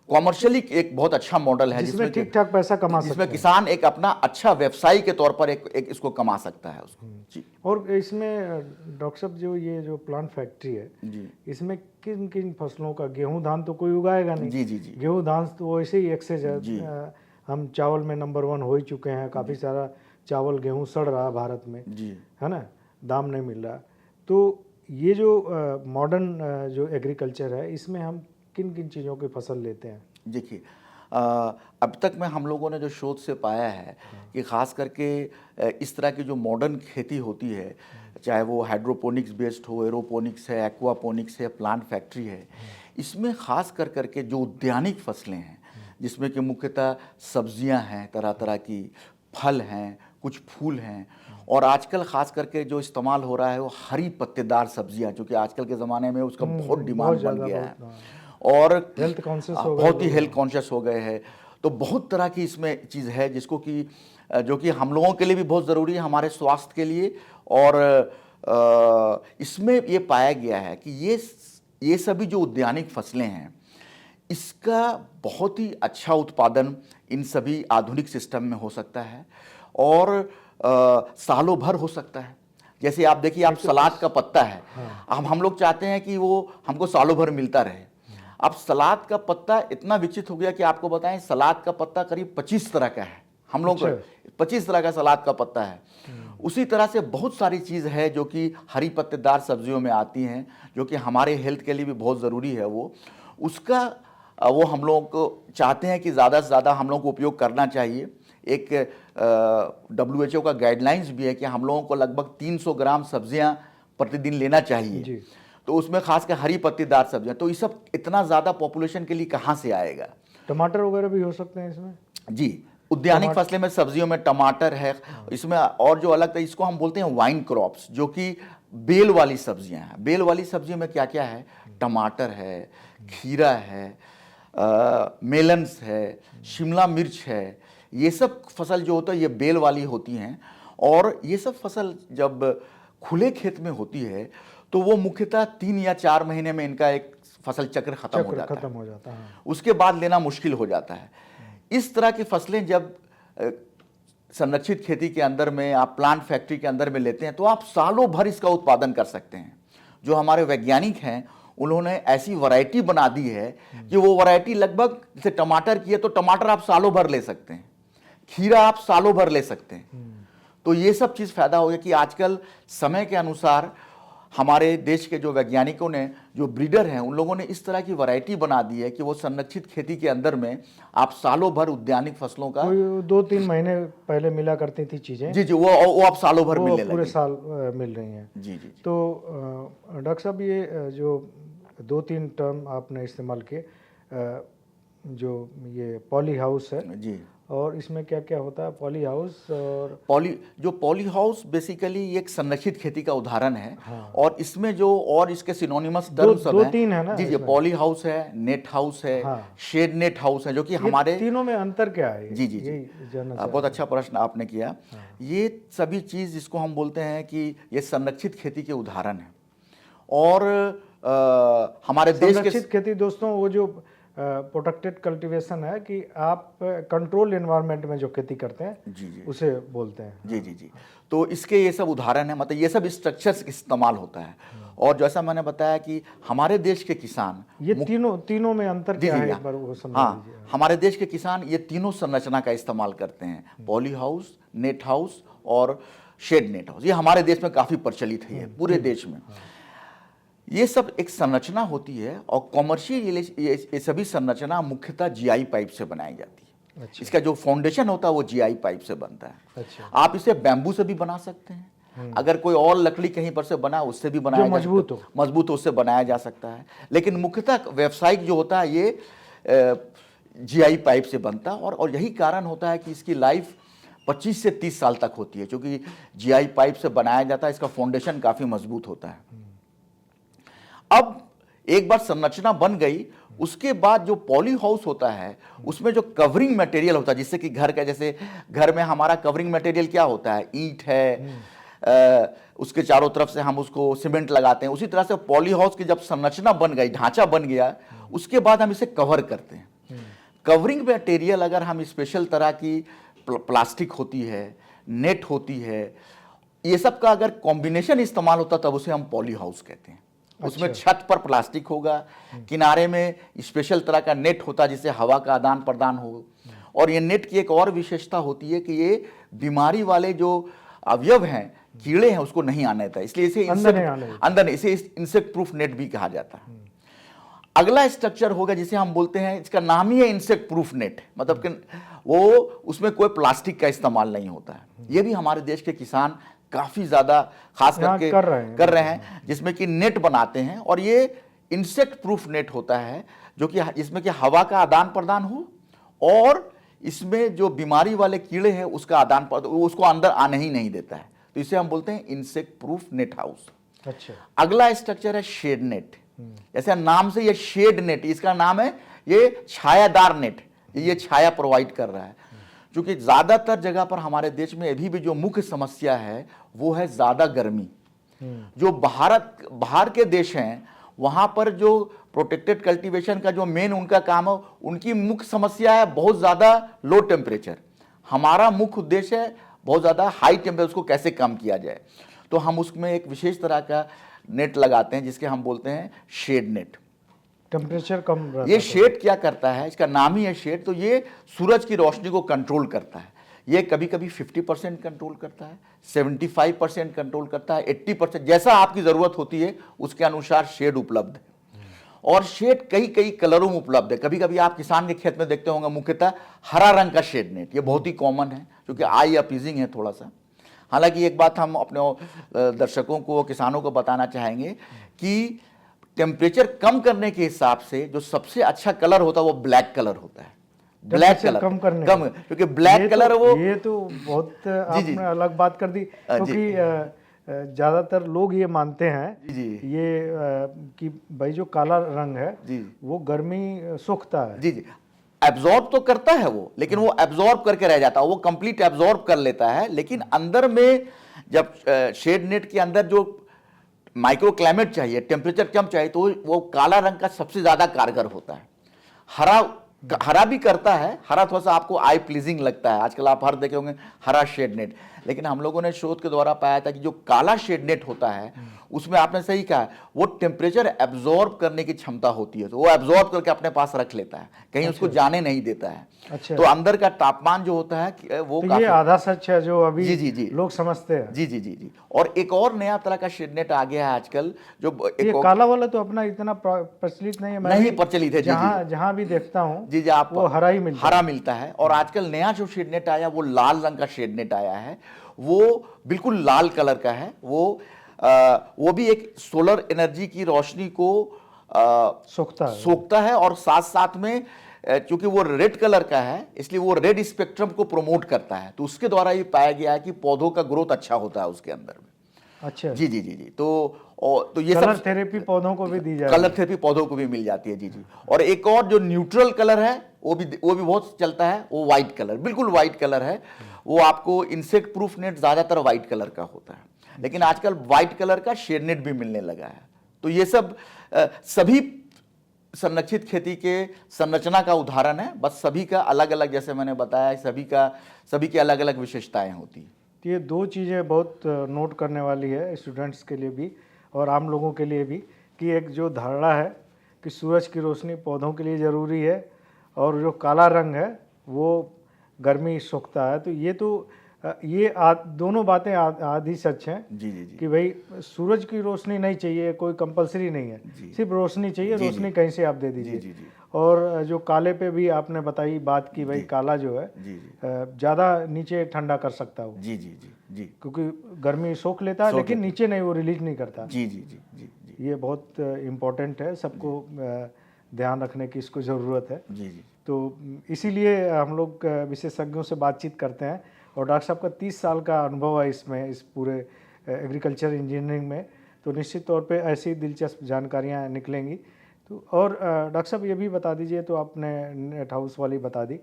कॉमर्शियली एक बहुत अच्छा मॉडल है, जिसमें ठीक ठाक पैसा कमा सकते जिसमें हैं। किसान एक अपना अच्छा व्यवसायी के तौर पर एक इसको कमा सकता है उसको। जी और इसमें डॉक्टर साहब, जो ये जो प्लांट फैक्ट्री है, जी इसमें किन किन फसलों का, गेहूं धान तो कोई उगाएगा नहीं, जी जी जी गेहूं धान तो वैसे ही एक्सेस जी। है, हम चावल में नंबर 1 हो ही चुके हैं, काफ़ी सारा चावल गेहूं सड़ रहा है भारत में, जी है ना, दाम नहीं मिल रहा। तो ये जो मॉडर्न जो एग्रीकल्चर है, इसमें हम किन किन चीज़ों की फसल लेते हैं? देखिए अब तक में हम लोगों ने जो शोध से पाया है कि ख़ास करके इस तरह की जो मॉडर्न खेती होती है, चाहे वो हाइड्रोपोनिक्स बेस्ड हो, एरोपोनिक्स है, एक्वापोनिक्स है, प्लांट फैक्ट्री है, इसमें ख़ास कर करके जो उद्यानिक फसलें हैं, जिसमें कि मुख्यतः सब्जियां हैं, तरह तरह की फल हैं, कुछ फूल हैं, और आजकल ख़ास करके जो इस्तेमाल हो रहा है वो हरी पत्तेदार सब्जियां, क्योंकि आजकल के ज़माने में उसका बहुत डिमांड बन गया है, और हेल्थ कॉन्शियस हो गए, बहुत ही हेल्थ कॉन्शियस हो गए हैं। तो बहुत तरह की इसमें चीज़ है जिसको कि जो कि हम लोगों के लिए भी बहुत ज़रूरी है, हमारे स्वास्थ्य के लिए। और इसमें ये पाया गया है कि ये सभी जो उद्यानिक फसलें हैं, इसका बहुत ही अच्छा उत्पादन इन सभी आधुनिक सिस्टम में हो सकता है, और सालों भर हो सकता है। जैसे आप देखिए, आप सलाद का पत्ता है, हम लोग चाहते हैं कि वो हमको सालों भर मिलता रहे। अब सलाद का पत्ता इतना विकसित हो गया कि आपको बताएं, सलाद का पत्ता करीब 25 तरह का है, हम लोग को 25 तरह का सलाद का पत्ता है। उसी तरह से बहुत सारी चीज़ है जो कि हरी पत्तेदार सब्जियों में आती हैं, जो कि हमारे हेल्थ के लिए भी बहुत ज़रूरी है। वो हम लोग को चाहते हैं कि ज़्यादा से ज़्यादा हम लोग को उपयोग करना चाहिए। एक WHO का गाइडलाइंस भी है कि हम लोगों को लगभग 300 ग्राम सब्जियां प्रतिदिन लेना चाहिए जी। तो उसमें खासकर हरी पत्तेदार सब्जियां। तो ये सब इतना ज़्यादा पॉपुलेशन के लिए कहाँ से आएगा? टमाटर वगैरह भी हो सकते हैं इसमें? जी, उद्यानिक फसलें में सब्जियों में टमाटर है, इसमें और जो अलग था, इसको हम बोलते हैं वाइन क्रॉप्स, जो कि बेल वाली सब्जियां हैं। बेल वाली सब्जियों में क्या क्या है? टमाटर है, खीरा है, मेलन्स है, शिमला मिर्च है। ये सब फसल जो होता है ये बेल वाली होती हैं, और ये सब फसल जब खुले खेत में होती है तो वो मुख्यतः 3 या 4 महीने में इनका एक फसल चक्र खत्म हो जाता है। उसके बाद लेना मुश्किल हो जाता है। इस तरह की फसलें जब संरक्षित खेती के अंदर में, आप प्लांट फैक्ट्री के अंदर में लेते हैं, तो आप सालों भर इसका उत्पादन कर सकते हैं। जो हमारे वैज्ञानिक हैं, उन्होंने ऐसी वैरायटी बना दी है कि वो वैरायटी लगभग, जैसे टमाटर की है तो टमाटर आप सालों भर ले सकते हैं, खीरा आप सालों भर ले सकते हैं। तो ये सब चीज़ फायदा हो गया कि आजकल समय के अनुसार हमारे देश के जो वैज्ञानिकों ने, जो ब्रीडर हैं, उन लोगों ने इस तरह की वैरायटी बना दी है कि वो संरक्षित खेती के अंदर में आप सालों भर उद्यानिक फसलों का, 2-3 महीने पहले मिला करती थी चीज़ें, जी जी, वो आप सालों भर मिलने लगी, पूरे साल मिल रही हैं। जी जी। तो डॉक्टर साहब, ये जो 2-3 टर्म आपने इस्तेमाल किए, जो ये पॉली हाउस है, जी। और इसमें क्या क्या होता है पॉली हाउस? और पॉली हाउस बेसिकली एक संरक्षित खेती का उदाहरण है। हाँ। और इसमें जो और इसके सिनोनिमस दो टर्म सब दो हैं। तीन है ना जी जी, इसमें? पॉली हाउस है, नेट हाउस है, हाँ। शेड नेट हाउस है, जो कि ये हमारे तीनों में अंतर क्या है? जी जी जी, यही जानना बहुत अच्छा प्रश्न आपने किया। ये सभी चीज़ जिसको हम बोलते हैं कि ये संरक्षित खेती के उदाहरण है। और हमारे देश के संरक्षित खेती दोस्तों वो जो प्रोटेक्टेड कल्टीवेशन है कि आप कंट्रोल एनवायरनमेंट में जो खेती करते हैं जी जी उसे बोलते हैं। जी जी जी, तो इसके ये सब उदाहरण है, मतलब ये सब स्ट्रक्चर्स इस्तेमाल होता है। और जैसा मैंने बताया कि हमारे देश के किसान ये तीनों में अंतर जी क्या जी है, हाँ, एक बार वो समझा हाँ, दीजिए। हमारे देश के किसान ये तीनों संरचना का इस्तेमाल करते हैं, पॉली हाउस, नेट हाउस और शेड नेट हाउस। ये हमारे देश में काफ़ी प्रचलित है, पूरे देश में। ये सब एक संरचना होती है और कॉमर्शियल ये सभी संरचना मुख्यतः जीआई पाइप से बनाई जाती है। अच्छा। इसका जो फाउंडेशन होता है वो जीआई पाइप से बनता है। अच्छा। आप इसे बैम्बू से भी बना सकते हैं, अगर कोई और लकड़ी कहीं पर से बना उससे भी बनाया जा मजबूत सकता है, मजबूत उससे बनाया जा सकता है। लेकिन मुख्यतः व्यावसायिक जो होता है ये जीआई पाइप से बनता है। और यही कारण होता है कि इसकी लाइफ 25 से 30 साल तक होती है, क्योंकि जीआई पाइप से बनाया जाता है, इसका फाउंडेशन काफ़ी मजबूत होता है। अब एक बार संरचना बन गई, उसके बाद जो पॉली हाउस होता है उसमें जो कवरिंग मटेरियल होता है, जिससे कि घर का, जैसे घर में हमारा कवरिंग मटेरियल क्या होता है, ईंट है, उसके चारों तरफ से हम उसको सीमेंट लगाते हैं। उसी तरह से पॉली हाउस की जब संरचना बन गई, ढांचा बन गया, उसके बाद हम इसे कवर करते हैं। कवरिंग मटेरियल अगर हम स्पेशल तरह की प्लास्टिक होती है, नेट होती है, ये सब का अगर कॉम्बिनेशन इस्तेमाल होता तब उसे हम पॉली हाउस कहते हैं। उसमें छत पर प्लास्टिक होगा, किनारे में स्पेशल तरह का नेट होता जिससे हवा का आदान प्रदान हो। और ये नेट की एक और विशेषता होती है कि ये बीमारी वाले जो अवयव हैं, कीड़े हैं, उसको नहीं आने देता, इसलिए इसे अंदर इसे इंसेक्ट प्रूफ नेट भी कहा जाता है। अगला स्ट्रक्चर होगा जिसे हम बोलते हैं, इसका नाम ही है इंसेक्ट प्रूफ नेट, मतलब कि वो उसमें कोई प्लास्टिक का इस्तेमाल नहीं होता है। ये भी हमारे देश के किसान काफी ज्यादा खास करके कर रहे हैं, जिसमें कि नेट बनाते हैं। और ये इंसेक्ट प्रूफ नेट होता है जो कि इसमें कि हवा का आदान प्रदान हो और इसमें जो बीमारी वाले कीड़े हैं उसका आदान प्रदान, उसको अंदर आने ही नहीं देता है। तो इसे हम बोलते हैं इंसेक्ट प्रूफ नेट हाउस। अच्छा। अगला स्ट्रक्चर है शेड नेट। जैसे नाम से ये शेड नेट, इसका नाम है ये छायादार नेट, ये छाया प्रोवाइड कर रहा है। क्योंकि ज़्यादातर जगह पर हमारे देश में अभी भी जो मुख्य समस्या है वो है ज़्यादा गर्मी। जो बाहर के देश हैं वहाँ पर जो प्रोटेक्टेड कल्टीवेशन का जो मेन उनका काम है, उनकी मुख्य समस्या है बहुत ज़्यादा लो टेम्परेचर। हमारा मुख्य उद्देश्य है बहुत ज़्यादा हाई टेम्परेचर, उसको कैसे कम किया जाए। तो हम उसमें एक विशेष तरह का नेट लगाते हैं जिसके हम बोलते हैं शेड नेट। टेम्परेचर कम रहता है। ये शेड क्या करता है, इसका नाम ही है शेड। तो ये सूरज की रोशनी को कंट्रोल करता है। ये कभी कभी 50% कंट्रोल करता है, 75% कंट्रोल करता है, 80%, जैसा आपकी ज़रूरत होती है उसके अनुसार शेड उपलब्ध है। और शेड कई कई कलरों में उपलब्ध है। कभी कभी आप किसान के खेत में देखते होंगे मुख्यतः हरा रंग का शेड नेट, ये बहुत ही कॉमन है क्योंकि आई अपीजिंग है थोड़ा सा। हालांकि एक बात हम अपने दर्शकों को, किसानों को बताना चाहेंगे कि टेम्परेचर कम करने के हिसाब से जो सबसे अच्छा कलर होता है वो ब्लैक कलर होता है। ब्लैक कलर कम करने कम, क्योंकि ब्लैक कलर ये तो बहुत आपने अलग बात कर दी, क्योंकि ज्यादातर लोग ये मानते हैं ये कि भाई जो काला रंग है वो गर्मी सोखता है। जी जी, एब्जॉर्ब तो करता है वो, लेकिन वो एब्जॉर्ब करके रह जाता है, वो कंप्लीट एब्जॉर्ब कर लेता है। लेकिन अंदर में जब शेड नेट के अंदर जो माइक्रो क्लाइमेट चाहिए, टेम्परेचर कम चाहिए, तो वो काला रंग का सबसे ज्यादा कारगर होता है। हरा भी करता है, हरा थोड़ा सा आपको आई प्लीजिंग लगता है, आजकल आप हर देखे होंगे हरा शेड नेट। लेकिन हम लोगों ने शोध के द्वारा पाया था कि जो काला शेड नेट होता है उसमें आपने सही कहा, वो टेम्परेचर एब्जॉर्ब करने की क्षमता होती है, तो वो एब्जॉर्ब करके अपने पास रख लेता है, कहीं उसको जाने नहीं देता है। तो अंदर का तापमान जो होता है वो तो ये आधा सच है जो अभी जी लोग समझते हैं। जी। और एक और नया तरह का शेड नेट आ गया है आजकल, जो ये काला वाला तो अपना इतना प्रचलित नहीं है, नहीं प्रचलित है। जहाँ भी देखता हूँ जी, आप वो हरा मिलता है। और आजकल नया जो शेड नेट आया वो लाल रंग का शेड नेट आया है, वो बिल्कुल लाल कलर का है। वो भी एक सोलर एनर्जी की रोशनी को सोखता है और साथ साथ में चूंकि वो रेड कलर का है इसलिए वो रेड स्पेक्ट्रम को प्रमोट करता है, तो उसके द्वारा ये पाया गया है कि पौधों का ग्रोथ अच्छा होता है उसके अंदर में। अच्छा, जी जी जी जी। तो ये कलर सब थेरेपी पौधों को भी दी जाए। कलर थेरेपी पौधों को भी मिल जाती है। जी जी। और एक और जो न्यूट्रल कलर है वो भी बहुत चलता है, वो व्हाइट कलर, बिल्कुल व्हाइट कलर है। वो आपको इंसेक्ट प्रूफ नेट ज्यादातर व्हाइट कलर का होता है, लेकिन आजकल व्हाइट कलर का शेड नेट भी मिलने लगा है। तो ये सब सभी संरक्षित खेती के संरचना का उदाहरण है, बस सभी का अलग अलग, जैसे मैंने बताया, सभी की अलग अलग विशेषताएं होती हैं। तो ये दो चीज़ें बहुत नोट करने वाली है स्टूडेंट्स के लिए भी और आम लोगों के लिए भी, कि एक जो धारणा है कि सूरज की रोशनी पौधों के लिए ज़रूरी है और जो काला रंग है वो गर्मी सोखता है। तो ये दोनों बातें आधी सच हैं। जी जी जी कि भाई सूरज की रोशनी नहीं चाहिए, कोई कंपलसरी नहीं है, सिर्फ रोशनी चाहिए, जी, रोशनी कहीं से आप दे जी दीजिए। जी जी और जो काले पे भी आपने बताई बात की, भाई काला जो है जी जी ज़्यादा नीचे ठंडा कर सकता है वो, जी जी जी जी क्योंकि गर्मी सोख लेता है लेकिन नीचे नहीं, वो रिलीज नहीं करता। जी जी जी जी जी ये बहुत इम्पोर्टेंट है, सबको ध्यान रखने की इसको ज़रूरत है। जी जी। तो इसीलिए हम लोग विशेषज्ञों से बातचीत करते हैं और डॉक्टर साहब का 30 साल का अनुभव है इसमें, इस पूरे एग्रीकल्चर इंजीनियरिंग में, तो निश्चित तौर पे ऐसी दिलचस्प जानकारियाँ निकलेंगी। तो और डॉक्टर साहब ये भी बता दीजिए, तो आपने नेट हाउस वाली बता दी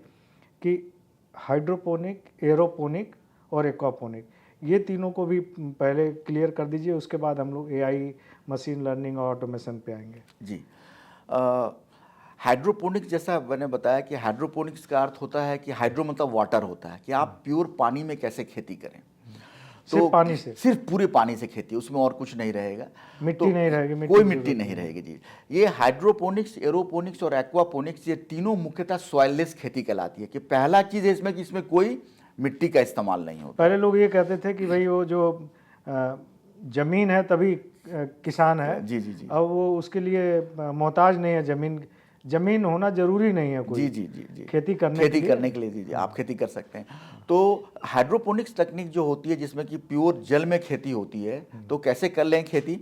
कि हाइड्रोपोनिक, एरोपोनिक और एक्वापोनिक, ये तीनों को भी पहले क्लियर कर दीजिए, उसके बाद हम लोग एआई, मशीन लर्निंग और ऑटोमेशन पे आएंगे। जी। हाइड्रोपोनिक्स, जैसा मैंने बताया कि हाइड्रोपोनिक्स का अर्थ होता है कि हाइड्रो मतलब वाटर होता है, कि आप प्योर पानी में कैसे खेती करें। सिर्फ पानी से, सिर्फ पूरे पानी से खेती, उसमें और कुछ नहीं रहेगा, मिट्टी नहीं रहेगी, कोई मिट्टी नहीं रहेगी। जी, ये हाइड्रोपोनिक्स, एरोपोनिक्स और एक्वापोनिक्स, ये तीनों मुख्यतः सॉइललेस खेती कहलाती है। कि पहला चीज है इसमें कि इसमें कोई मिट्टी का इस्तेमाल नहीं होता। पहले लोग ये कहते थे कि भाई वो जो जमीन है तभी किसान है। जी जी जी। अब वो उसके लिए मोहताज नहीं है, जमीन होना जरूरी नहीं है कोई। जी जी जी जी। खेती करने के लिए जी, आप खेती कर सकते हैं। तो हाइड्रोपोनिक्स तकनीक जो होती है, जिसमें कि प्योर जल में खेती होती है, तो कैसे कर लें खेती,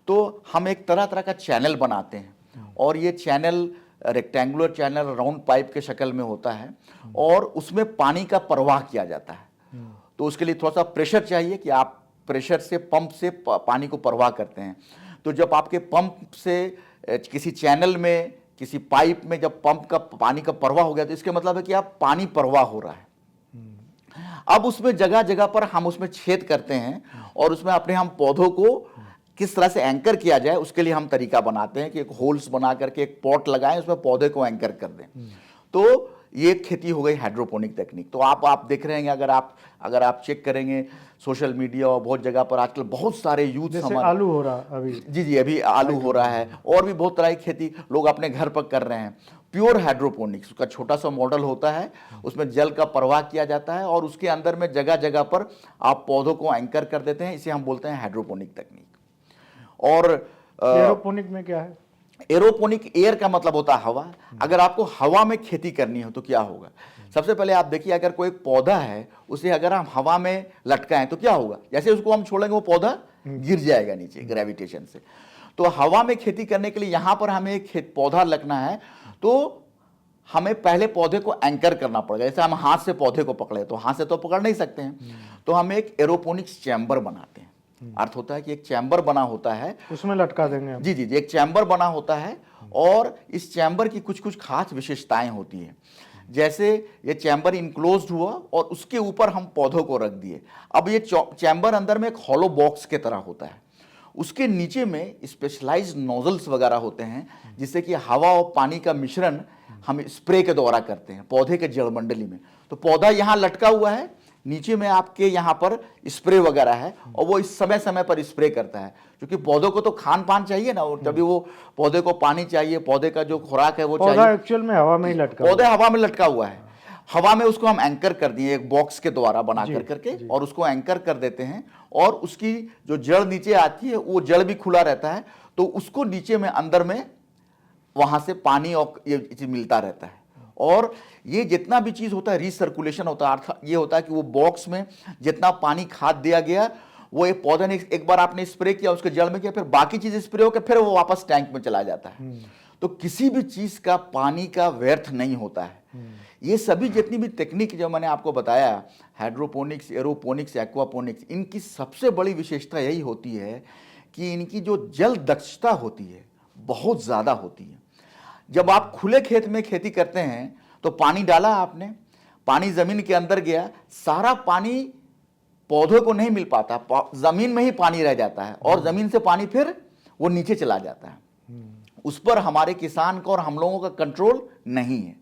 तो हम एक तरह तरह का चैनल बनाते हैं, और ये channel rectangular channel round pipe के शक्ल में होता है, और उसमें पानी का प्रवाह किया जाता है। तो उसके लिए थोड़ा सा प्रेशर चाहिए, कि आप प्रेशर से, पंप से पानी को प्रवाह करते हैं। तो जब आपके पंप से किसी चैनल में, किसी पाइप में जब पंप का पानी का प्रवाह हो गया, तो इसके मतलब है कि आप पानी प्रवाह हो रहा है। अब उसमें जगह जगह पर हम उसमें छेद करते हैं, और उसमें अपने हम पौधों को किस तरह से एंकर किया जाए, उसके लिए हम तरीका बनाते हैं कि एक होल्स बना करके एक पॉट लगाएं, उसमें पौधे को एंकर कर दें। तो ये खेती हो गई हाइड्रोपोनिक तकनीक। तो आप देख रहे हैं, अगर आप चेक करेंगे सोशल मीडिया और बहुत जगह पर, आजकल बहुत सारे यूथ, जैसे आलू हो रहा अभी। जी जी, अभी आलू हो रहा है, और भी बहुत तरह की खेती लोग अपने घर पर कर रहे हैं। प्योर हाइड्रोपोनिक्स, उसका छोटा सा मॉडल होता है, उसमें जल का प्रवाह किया जाता है, और उसके अंदर में जगह जगह पर आप पौधों को एंकर कर देते हैं। इसे हम बोलते हैं हाइड्रोपोनिक तकनीक। और एरोपोनिक में क्या है? एरोपोनिक, एयर का मतलब होता है हवा। अगर आपको हवा में खेती करनी हो तो क्या होगा? सबसे पहले आप देखिए, अगर कोई पौधा है, उसे अगर हम हवा में लटकाएं तो क्या होगा? जैसे उसको हम छोड़ेंगे वो पौधा गिर जाएगा नीचे ग्रेविटेशन से। तो हवा में खेती करने के लिए यहां पर हमें एक पौधा लगना है, तो हमें पहले पौधे को एंकर करना पड़ेगा। जैसे हम हाथ से पौधे को पकड़े, तो हाथ से तो पकड़ नहीं सकते हैं, तो हम एक एरोपोनिक्स चैम्बर बनाते हैं। अर्थ होता है कि एक चैम्बर बना होता है, उसमें लटका देंगे हम। जी जी जी, एक चैम्बर बना होता है, और इस चैम्बर की कुछ कुछ खास विशेषताएं होती हैं। जैसे ये चैम्बर इनक्लोज्ड हुआ, और उसके ऊपर हम पौधों को रख दिए। अब ये चैम्बर अंदर में एक हॉलो बॉक्स के तरह होता है, उसके नीचे में स्पेशलाइज्ड नोजल्स वगैरह होते हैं, जिससे कि हवा और पानी का मिश्रण हम स्प्रे के द्वारा करते हैं पौधे के जड़ मंडली में। तो पौधा यहाँ लटका हुआ है, नीचे में आपके यहाँ पर स्प्रे वगैरह है, और वो इस समय समय पर स्प्रे करता है, क्योंकि पौधों को तो खान पान चाहिए ना, और तभी वो पौधे को पानी चाहिए, पौधे का जो खुराक है वो चाहिए। पौधा एक्चुअल में हवा में ही लटका, पौधे हवा में लटका हुआ है, हवा में उसको हम एंकर कर दिए एक बॉक्स के द्वारा बना करके, और उसको एंकर कर देते हैं, और उसकी जो जड़ नीचे आती है, वो जड़ भी खुला रहता है, तो उसको नीचे में अंदर में वहां से पानी और ये मिलता रहता है। और ये जितना भी चीज होता है, रिसर्कुलेशन होता है। अर्थ ये होता है कि वो बॉक्स में जितना पानी खाद दिया गया, वो एक पौधे ने एक बार आपने स्प्रे किया, उसके जड़ में किया, फिर बाकी चीज स्प्रे होकर फिर वो वापस टैंक में चला जाता है। तो किसी भी चीज़ का पानी का व्यर्थ नहीं होता है। ये सभी जितनी भी टेक्निक जो मैंने आपको बताया, हाइड्रोपोनिक्स, एरोपोनिक्स, एक्वापोनिक्स, इनकी सबसे बड़ी विशेषता यही होती है कि इनकी जो जल दक्षता होती है बहुत ज़्यादा होती है। जब आप खुले खेत में खेती करते हैं तो पानी डाला आपने, पानी ज़मीन के अंदर गया, सारा पानी पौधों को नहीं मिल पाता, ज़मीन में ही पानी रह जाता है और ज़मीन से पानी फिर वो नीचे चला जाता है। उस पर हमारे किसान का और हम लोगों का कंट्रोल नहीं है।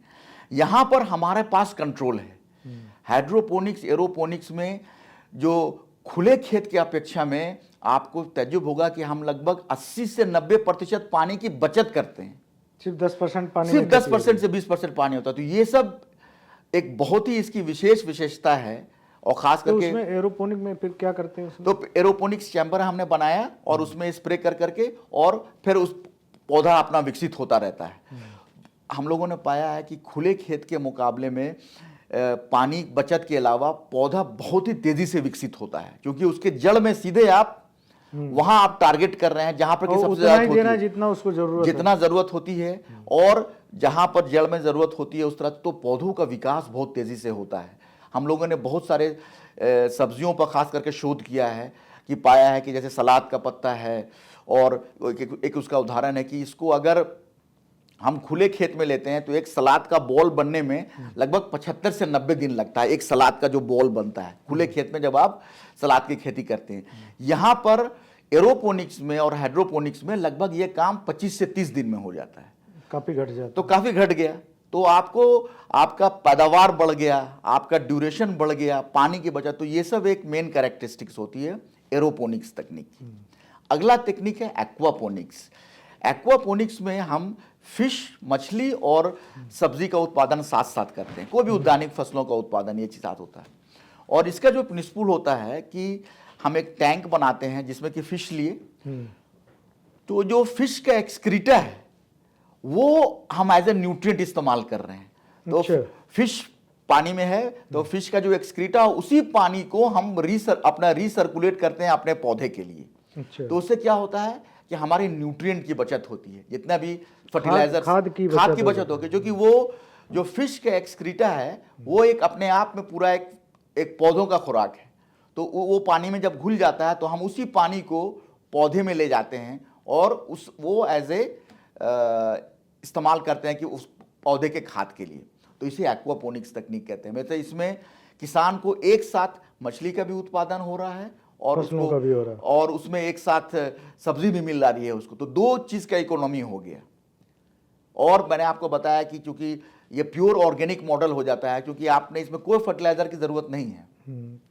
यहाँ पर हमारे पास कंट्रोल है। हाइड्रोपोनिक्स, एरोपोनिक्स में जो खुले खेत की अपेक्षा में आपको तजुब होगा कि हम लगभग 80 से 90% पानी की बचत करते हैं। सिर्फ 10% पानी, सिर्फ 10% से 20% पानी होता है। तो ये सब एक बहुत ही इसकी विशेष विशेषता है। और खास तो करके उसमें एरोपोनिक में फिर क्या करते हैं उसमें? तो एरोपोनिक्स चैम्बर हमने बनाया और उसमें स्प्रे कर करके और फिर उस पौधा अपना विकसित होता रहता है। हम लोगों ने पाया है कि खुले खेत के मुकाबले में पानी बचत के अलावा पौधा बहुत ही तेजी से विकसित होता है, क्योंकि उसके जड़ में सीधे आप वहां आप टारगेट कर रहे हैं जहां पर कि सबसे उतना ही ज्यादा देना है जितना उसको जरूरत है। जितना जरूरत होती है, और जहां पर जड़ में जरूरत होती है उस तरह तो पौधों का विकास बहुत तेजी से होता है। हम लोगों ने बहुत सारे सब्जियों पर खास करके शोध किया है कि पाया है कि जैसे सलाद का पत्ता है, और एक उसका उदाहरण है कि इसको अगर हम खुले खेत में लेते हैं तो एक सलाद का बॉल बनने में लगभग 75 से 90 दिन लगता है। एक सलाद का जो बॉल बनता है खुले खेत में जब आप सलाद की खेती करते हैं। यहाँ पर एरोपोनिक्स में और हाइड्रोपोनिक्स में लगभग ये काम 25 से 30 दिन में हो जाता है। काफी घट जाता तो काफी घट गया। तो आपको आपका पैदावार बढ़ गया, आपका ड्यूरेशन बढ़ गया, पानी की बचत। तो ये सब एक मेन कैरेक्टरिस्टिक्स होती है एरोपोनिक्स तकनीक की। अगला तकनीक है एक्वापोनिक्स। एक्वापोनिक्स में हम फिश, मछली और सब्जी का उत्पादन साथ साथ करते हैं। कोई भी उद्यानिक फसलों का उत्पादन ये चीज साथ होता है। और इसका जो प्रिंसिपल होता है कि हम एक टैंक बनाते हैं जिसमें कि फिश लिए, तो जो फिश का एक्सक्रीटा है वो हम एज ए न्यूट्रिएंट इस्तेमाल कर रहे हैं। तो अच्छा। फिश पानी में है तो फिश का जो एक्सक्रीटा उसी पानी को हम अपना रीसर्कुलेट करते हैं अपने पौधे के लिए। अच्छा। तो उससे क्या होता है कि हमारी न्यूट्रिएंट की बचत होती है, जितना भी फर्टिलाइजर, खाद की बचत होगी, जो कि वो जो फिश का एक्सक्रीटा है वो एक अपने आप में पूरा एक पौधों का खुराक है। तो वो पानी में जब घुल जाता है तो हम उसी पानी को पौधे में ले जाते हैं और वो एज ए इस्तेमाल करते हैं कि उस पौधे के खाद के लिए। तो इसे एक्वापोनिक्स तकनीक कहते हैं। मतलब इसमें किसान को एक साथ मछली का भी उत्पादन हो रहा है और फसलों का भी हो रहा है, और उसमें एक साथ सब्जी भी मिल रही है उसको। तो दो चीज का इकोनॉमी हो गया। और मैंने आपको बताया कि चूंकि ये प्योर ऑर्गेनिक मॉडल हो जाता है, क्योंकि आपने इसमें कोई फर्टिलाइजर की जरूरत नहीं है,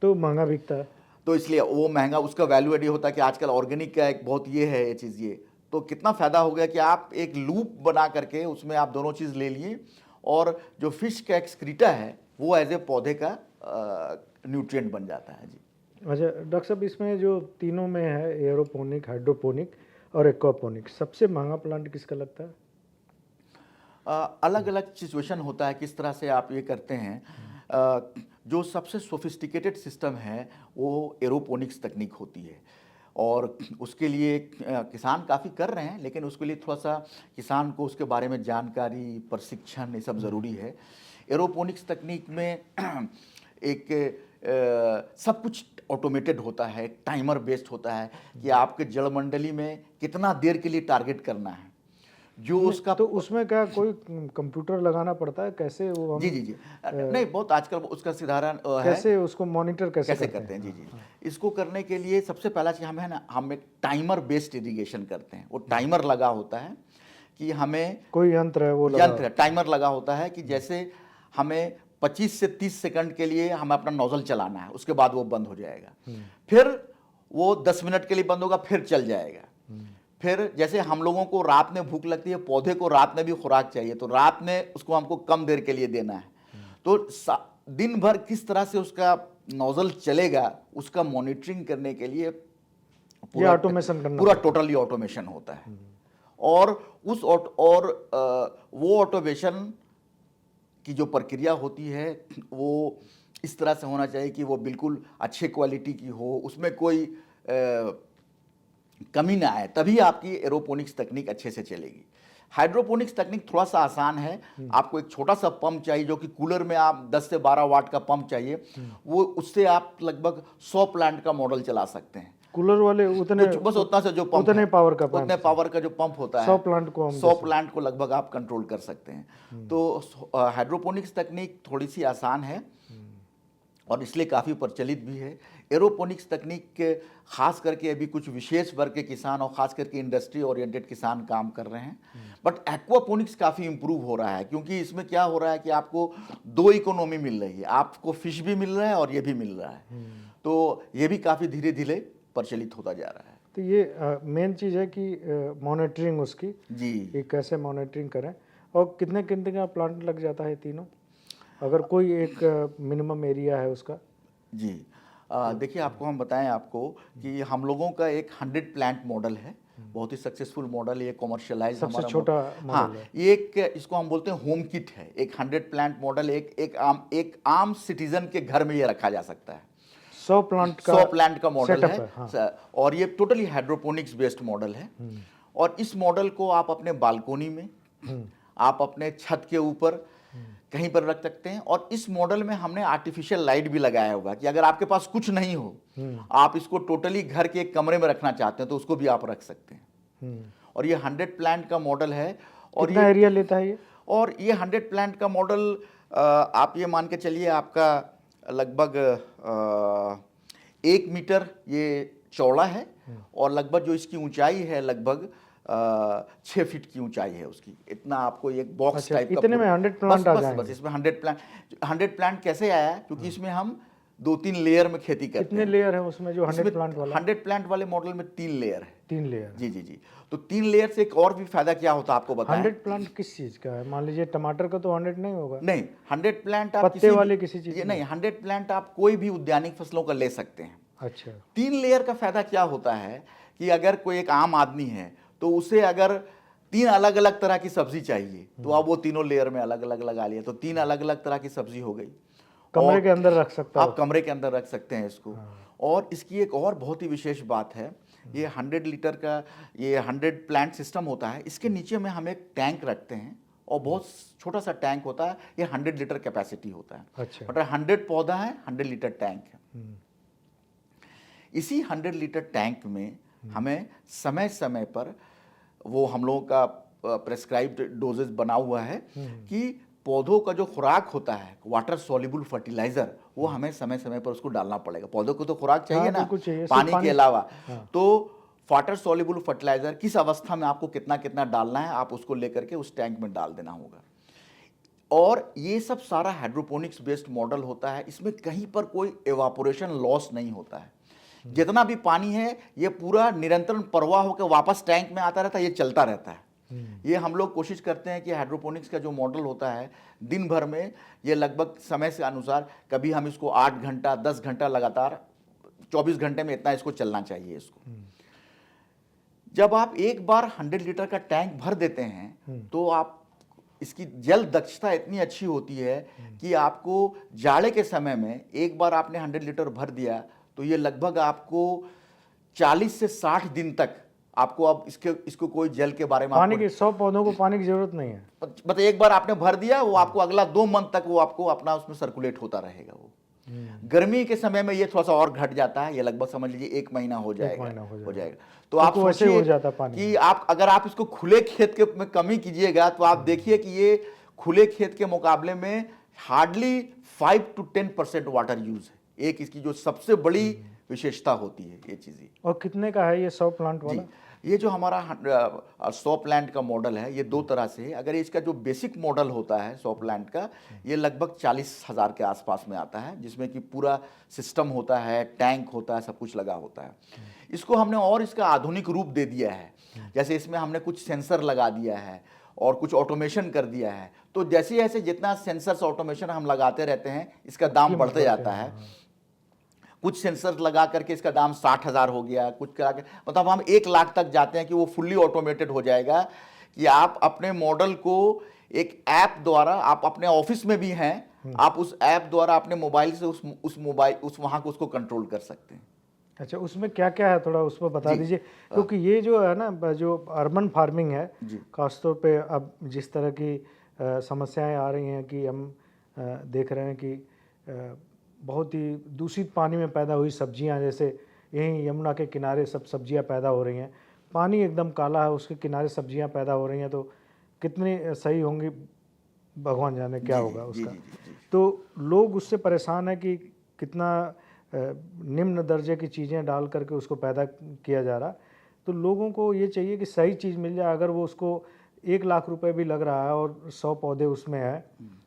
तो महंगा बिकता है। तो इसलिए वो महंगा, उसका वैल्यू एड होता है कि आजकल ऑर्गेनिक का एक बहुत ये है ये चीज़। ये तो कितना फ़ायदा हो गया कि आप एक लूप बना करके उसमें आप दोनों चीज़ ले लिए, और जो फिश का एक्सक्रीटा है वो एज ए पौधे का न्यूट्रिएंट बन जाता है जी। अच्छा डॉक्टर साहब, इसमें जो तीनों में है, एरोपोनिक, हाइड्रोपोनिक और एक्वापोनिक, सबसे महंगा प्लांट किसका लगता है? अलग अलग सिचुएशन होता है किस तरह से आप ये करते हैं। जो सबसे सोफिस्टिकेटेड सिस्टम है वो एरोपोनिक्स तकनीक होती है, और उसके लिए किसान काफ़ी कर रहे हैं, लेकिन उसके लिए थोड़ा सा किसान को उसके बारे में जानकारी, प्रशिक्षण, ये सब ज़रूरी है। एरोपोनिक्स तकनीक में एक सब कुछ ऑटोमेटेड होता है, टाइमर बेस्ड होता है कि आपके जलमंडली में कितना देर के लिए टारगेट करना है, जो उसका। तो उसमें क्या कोई कंप्यूटर लगाना पड़ता है? कैसे वो हम जी नहीं, बहुत आजकल उसका साधारण है, कैसे उसको मॉनिटर कैसे करते हैं? जी। इसको करने के लिए सबसे पहला चीज़ हम है ना, हम एक टाइमर बेस्ड इरिगेशन करते हैं। वो टाइमर लगा होता है कि हमें कोई यंत्र है वो टाइमर लगा होता है कि जैसे हमें 25 से 30 सेकंड के लिए हमें अपना नोजल चलाना है, उसके बाद वो बंद हो जाएगा। फिर वो 10 मिनट के लिए बंद होगा, फिर चल जाएगा। फिर जैसे हम लोगों को रात में भूख लगती है, पौधे को रात में भी खुराक चाहिए, तो रात में उसको हमको कम देर के लिए देना है। तो दिन भर किस तरह से उसका नोजल चलेगा, उसका मॉनिटरिंग करने के लिए पूरा ऑटोमेशन करना, पूरा टोटली ऑटोमेशन होता है। और वो ऑटोमेशन की जो प्रक्रिया होती है वो इस तरह से होना चाहिए कि वो बिल्कुल अच्छे क्वालिटी की हो, उसमें कोई कमी ना आए, तभी आपकी एरोपोनिक्स तकनीक अच्छे से चलेगी। हाइड्रोपोनिक्स तकनीक थोड़ा सा आसान है। आपको एक छोटा सा पंप चाहिए, जो कि कूलर में आप 10 से 12 वाट का पंप चाहिए, वो उससे आप लगभग 100 प्लांट का मॉडल चला सकते हैं। कूलर वाले उतने बस उतना से जो पंप उतने है, पावर का उतने पावर का जो पंप होता है 100 प्लांट को हम 100 प्लांट को लगभग आप कंट्रोल कर सकते हैं। तो हाइड्रोपोनिक्स तकनीक थोड़ी सी आसान है और इसलिए काफ़ी प्रचलित भी है। एरोपोनिक्स तकनीक के खास करके अभी कुछ विशेष वर्ग के किसान और खास करके इंडस्ट्री ओरिएंटेड किसान काम कर रहे हैं। बट एक्वापोनिक्स काफ़ी इम्प्रूव हो रहा है, क्योंकि इसमें क्या हो रहा है कि आपको दो इकोनॉमी मिल रही है, आपको फिश भी मिल रहा है और ये भी मिल रहा है। तो ये भी काफ़ी धीरे धीरे प्रचलित होता जा रहा है। तो ये मेन चीज़ है कि मॉनिटरिंग उसकी, जी, कि कैसे मॉनिटरिंग करें। और कितने कितने का प्लांट लग जाता है तीनों, अगर कोई एक मिनिमम एरिया है उसका? जी, देखिए आपको हम बताएं आपको कि हम लोगों का एक 100 प्लांट मॉडल है, बहुत ही सक्सेसफुल मॉडल, ये कमर्शियलाइज सबसे हमारा छोटा हाँ, मॉडल है। ये एक इसको हम बोलते हैं होम किट है। एक 100 प्लांट मॉडल एक आम सिटीजन के घर में ये रखा जा सकता है। 100 प्लांट का 100 प्लांट का मॉडल सेटअप है, हाँ। और ये टोटली हाइड्रोपोनिक्स बेस्ड मॉडल है। और इस मॉडल को आप अपने बालकोनी में, आप अपने छत के ऊपर कहीं पर रख सकते हैं। और इस मॉडल में हमने आर्टिफिशियल लाइट भी लगाया हुआ है कि अगर आपके पास कुछ नहीं हो, आप इसको टोटली घर के एक कमरे में रखना चाहते हैं तो उसको भी आप रख सकते हैं। और ये 100 प्लांट का मॉडल है। और कितना एरिया लेता है ये? और ये 100 प्लांट का मॉडल आप ये मान के चलिए आपका लगभग 1 मीटर ये चौड़ा है, और लगभग जो इसकी ऊंचाई है लगभग 6 फीट की ऊंचाई है उसकी। इतना आपको एक बॉक्स अच्छा, टाइप का इतने में 100 प्लांट आ बस जाएंगे? इसमें 100 प्लांट कैसे आया है, क्योंकि इसमें हम 2-3 लेयर में खेती करते कितने हैं। लेयर है उसमें जो 100 इसमें प्लांट वाला? 100 प्लांट वाले मॉडल में 3 लेयर है। 3 लेयर। जी जी जी। तो 3 लेयर से एक और भी फायदा क्या होता है आपको बताएं। 100 प्लांट किस चीज़ का है? मान लीजिए टमाटर का तो 100 नहीं होगा। नहीं, 100 प्लांट आप पत्ते वाले किसी चीज़ ये नहीं, 100 प्लांट आप कोई भी उद्यानिक फसलों का ले सकते हैं। अच्छा। 3 लेयर का फायदा क्या होता है कि अगर कोई एक आम आदमी है तो उसे अगर 3 अलग अलग तरह की सब्जी चाहिए, तो आप वो तीनों लेयर में अलग अलग लगा लिया, तो 3 अलग अलग तरह की सब्जी हो गई। कमरे के अंदर रख सकता है? आप कमरे के अंदर रख सकते हैं इसको। और इसकी एक और बहुत ही विशेष बात है, ये 100 लीटर का ये 100 प्लांट सिस्टम होता है। इसके नीचे में हम एक टैंक रखते हैं, और बहुत छोटा सा टैंक होता है, ये 100 लीटर कैपेसिटी होता है। अच्छा। मतलब 100 पौधा है, 100 लीटर टैंक है। इसी 100 लीटर टैंक में हमें समय समय पर वो हम लोगों का प्रेस्क्राइब्ड डोजेज बना हुआ है कि पौधों का जो खुराक होता है, वाटर सॉल्युबल फर्टिलाइजर, वो हमें समय समय पर उसको डालना पड़ेगा। पौधों को तो खुराक चाहिए ना, बिल्कुल चाहिए, पानी के अलावा। हाँ। तो वाटर सॉल्युबल फर्टिलाइजर किस अवस्था में आपको कितना कितना डालना है, आप उसको लेकर के उस टैंक में डाल देना होगा। और ये सब सारा हाइड्रोपोनिक्स बेस्ड मॉडल होता है। इसमें कहीं पर कोई एवापोरेशन लॉस नहीं होता है। जितना भी पानी है ये पूरा निरंतर प्रवाह होकर वापस टैंक में आता रहता है, ये चलता रहता है। ये हम लोग कोशिश करते हैं कि हाइड्रोपोनिक्स का जो मॉडल होता है, दिन भर में ये लगभग समय से अनुसार, कभी हम इसको 8 घंटा 10 घंटा लगातार 24 घंटे में इतना इसको चलना चाहिए इसको। जब आप एक बार 100 लीटर का टैंक भर देते हैं तो आप इसकी जल दक्षता इतनी अच्छी होती है कि आपको जाड़े के समय में एक बार आपने 100 लीटर भर दिया तो ये लगभग आपको 40 से 60 दिन तक आपको अब इसको कोई जल के बारे में पानी की 100 पौधों को पानी की जरूरत नहीं है। मतलब एक बार आपने भर दिया, वो आपको अगला 2 मंथ तक वो आपको अपना उसमें सर्कुलेट होता रहेगा। वो गर्मी के समय में ये थोड़ा सा और घट जाता है, ये लगभग समझ लीजिए 1 महीना हो जाएगा। तो आप सोचिए कि आप अगर आप इसको खुले खेत के में कमी कीजिएगा तो आप देखिए कि ये खुले खेत के मुकाबले में हार्डली 5 to 10% वाटर यूज है। एक इसकी जो सबसे बड़ी विशेषता होती है ये चीज़ें। और कितने का है ये 100 प्लांट वाला? ये जो हमारा 100 प्लांट का मॉडल है, ये 2 तरह से है। अगर इसका जो बेसिक मॉडल होता है 100 प्लांट का, ये लगभग 40,000 के आसपास में आता है, जिसमें कि पूरा सिस्टम होता है, टैंक होता है, सब कुछ लगा होता है। इसको हमने और इसका आधुनिक रूप दे दिया है। जैसे इसमें हमने कुछ सेंसर लगा दिया है और कुछ ऑटोमेशन कर दिया है। तो जैसे जैसे जितना सेंसर्स ऑटोमेशन हम लगाते रहते हैं, इसका दाम बढ़ते जाता है। कुछ सेंसर लगा करके इसका दाम 60,000 हो गया, कुछ करा के मतलब हम 1 लाख तक जाते हैं कि वो फुल्ली ऑटोमेटेड हो जाएगा कि आप अपने मॉडल को एक ऐप द्वारा, आप अपने ऑफिस में भी हैं, आप उस ऐप द्वारा अपने मोबाइल से उस वहां को उसको कंट्रोल कर सकते हैं। अच्छा, उसमें क्या क्या है थोड़ा उस पर बता जी। दीजिए, क्योंकि ये जो है ना, जो अर्बन फार्मिंग है, जी। खासतौर पे अब जिस तरह की समस्याएं आ रही हैं कि हम देख रहे हैं कि बहुत ही दूषित पानी में पैदा हुई सब्जियां, जैसे यहीं यमुना के किनारे सब सब्जियां पैदा हो रही हैं, पानी एकदम काला है, उसके किनारे सब्जियां पैदा हो रही हैं, तो कितनी सही होंगी भगवान जाने क्या जी, होगा जी, जी, उसका। जी, जी, जी। तो लोग उससे परेशान है कि कितना निम्न दर्जे की चीज़ें डाल करके उसको पैदा किया जा रहा। तो लोगों को ये चाहिए कि सही चीज़ मिल जाए। अगर वो उसको 1 लाख रुपए भी लग रहा है और 100 पौधे उसमें है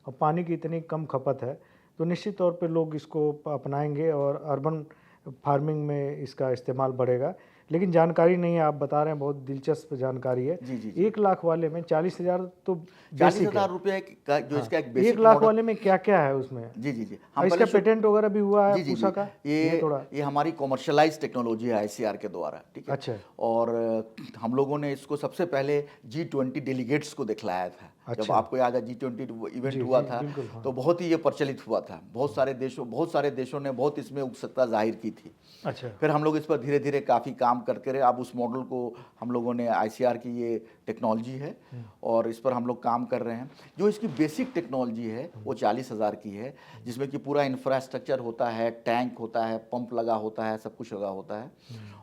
और पानी की इतनी कम खपत है, तो निश्चित तौर पे लोग इसको अपनाएंगे और अर्बन फार्मिंग में इसका इस्तेमाल बढ़ेगा। लेकिन जानकारी नहीं है, आप बता रहे हैं, बहुत दिलचस्प जानकारी है। जी, जी, जी। 1 लाख वाले में 40,000 तो बेसिक है। 40,000 रुपये का जो हाँ, इसका एक 1 बेसिक लाख मॉडल। वाले में क्या क्या है उसमें? जी, जी, जी। और हम इसका पहले पेटेंट वगैरह भी हुआ है जी, जी, पूसा जी। का? ये थोड़ा ये हमारी कॉमर्शियलाइज़ टेक्नोलॉजी है आईसीआर के द्वारा, ठीक है? अच्छा। और हम लोगों ने इसको सबसे पहले जी20 डेलीगेट्स को दिखलाया था। जब अच्छा। आपको याद है जी20 इवेंट जी, हुआ जी, था, बिल्कुल, हाँ। तो बहुत ही ये प्रचलित हुआ था। बहुत सारे देशों ने बहुत इसमें उत्सुकता ज़ाहिर की थी। अच्छा। फिर हम लोग इस पर धीरे धीरे काफ़ी काम करके रहे। अब उस मॉडल को हम लोगों ने आईसीआर की ये टेक्नोलॉजी है और इस पर हम लोग काम कर रहे हैं। जो इसकी बेसिक टेक्नोलॉजी है वो 40,000 की है, जिसमें कि पूरा इंफ्रास्ट्रक्चर होता है, टैंक होता है, पंप लगा होता है, सब कुछ लगा होता है।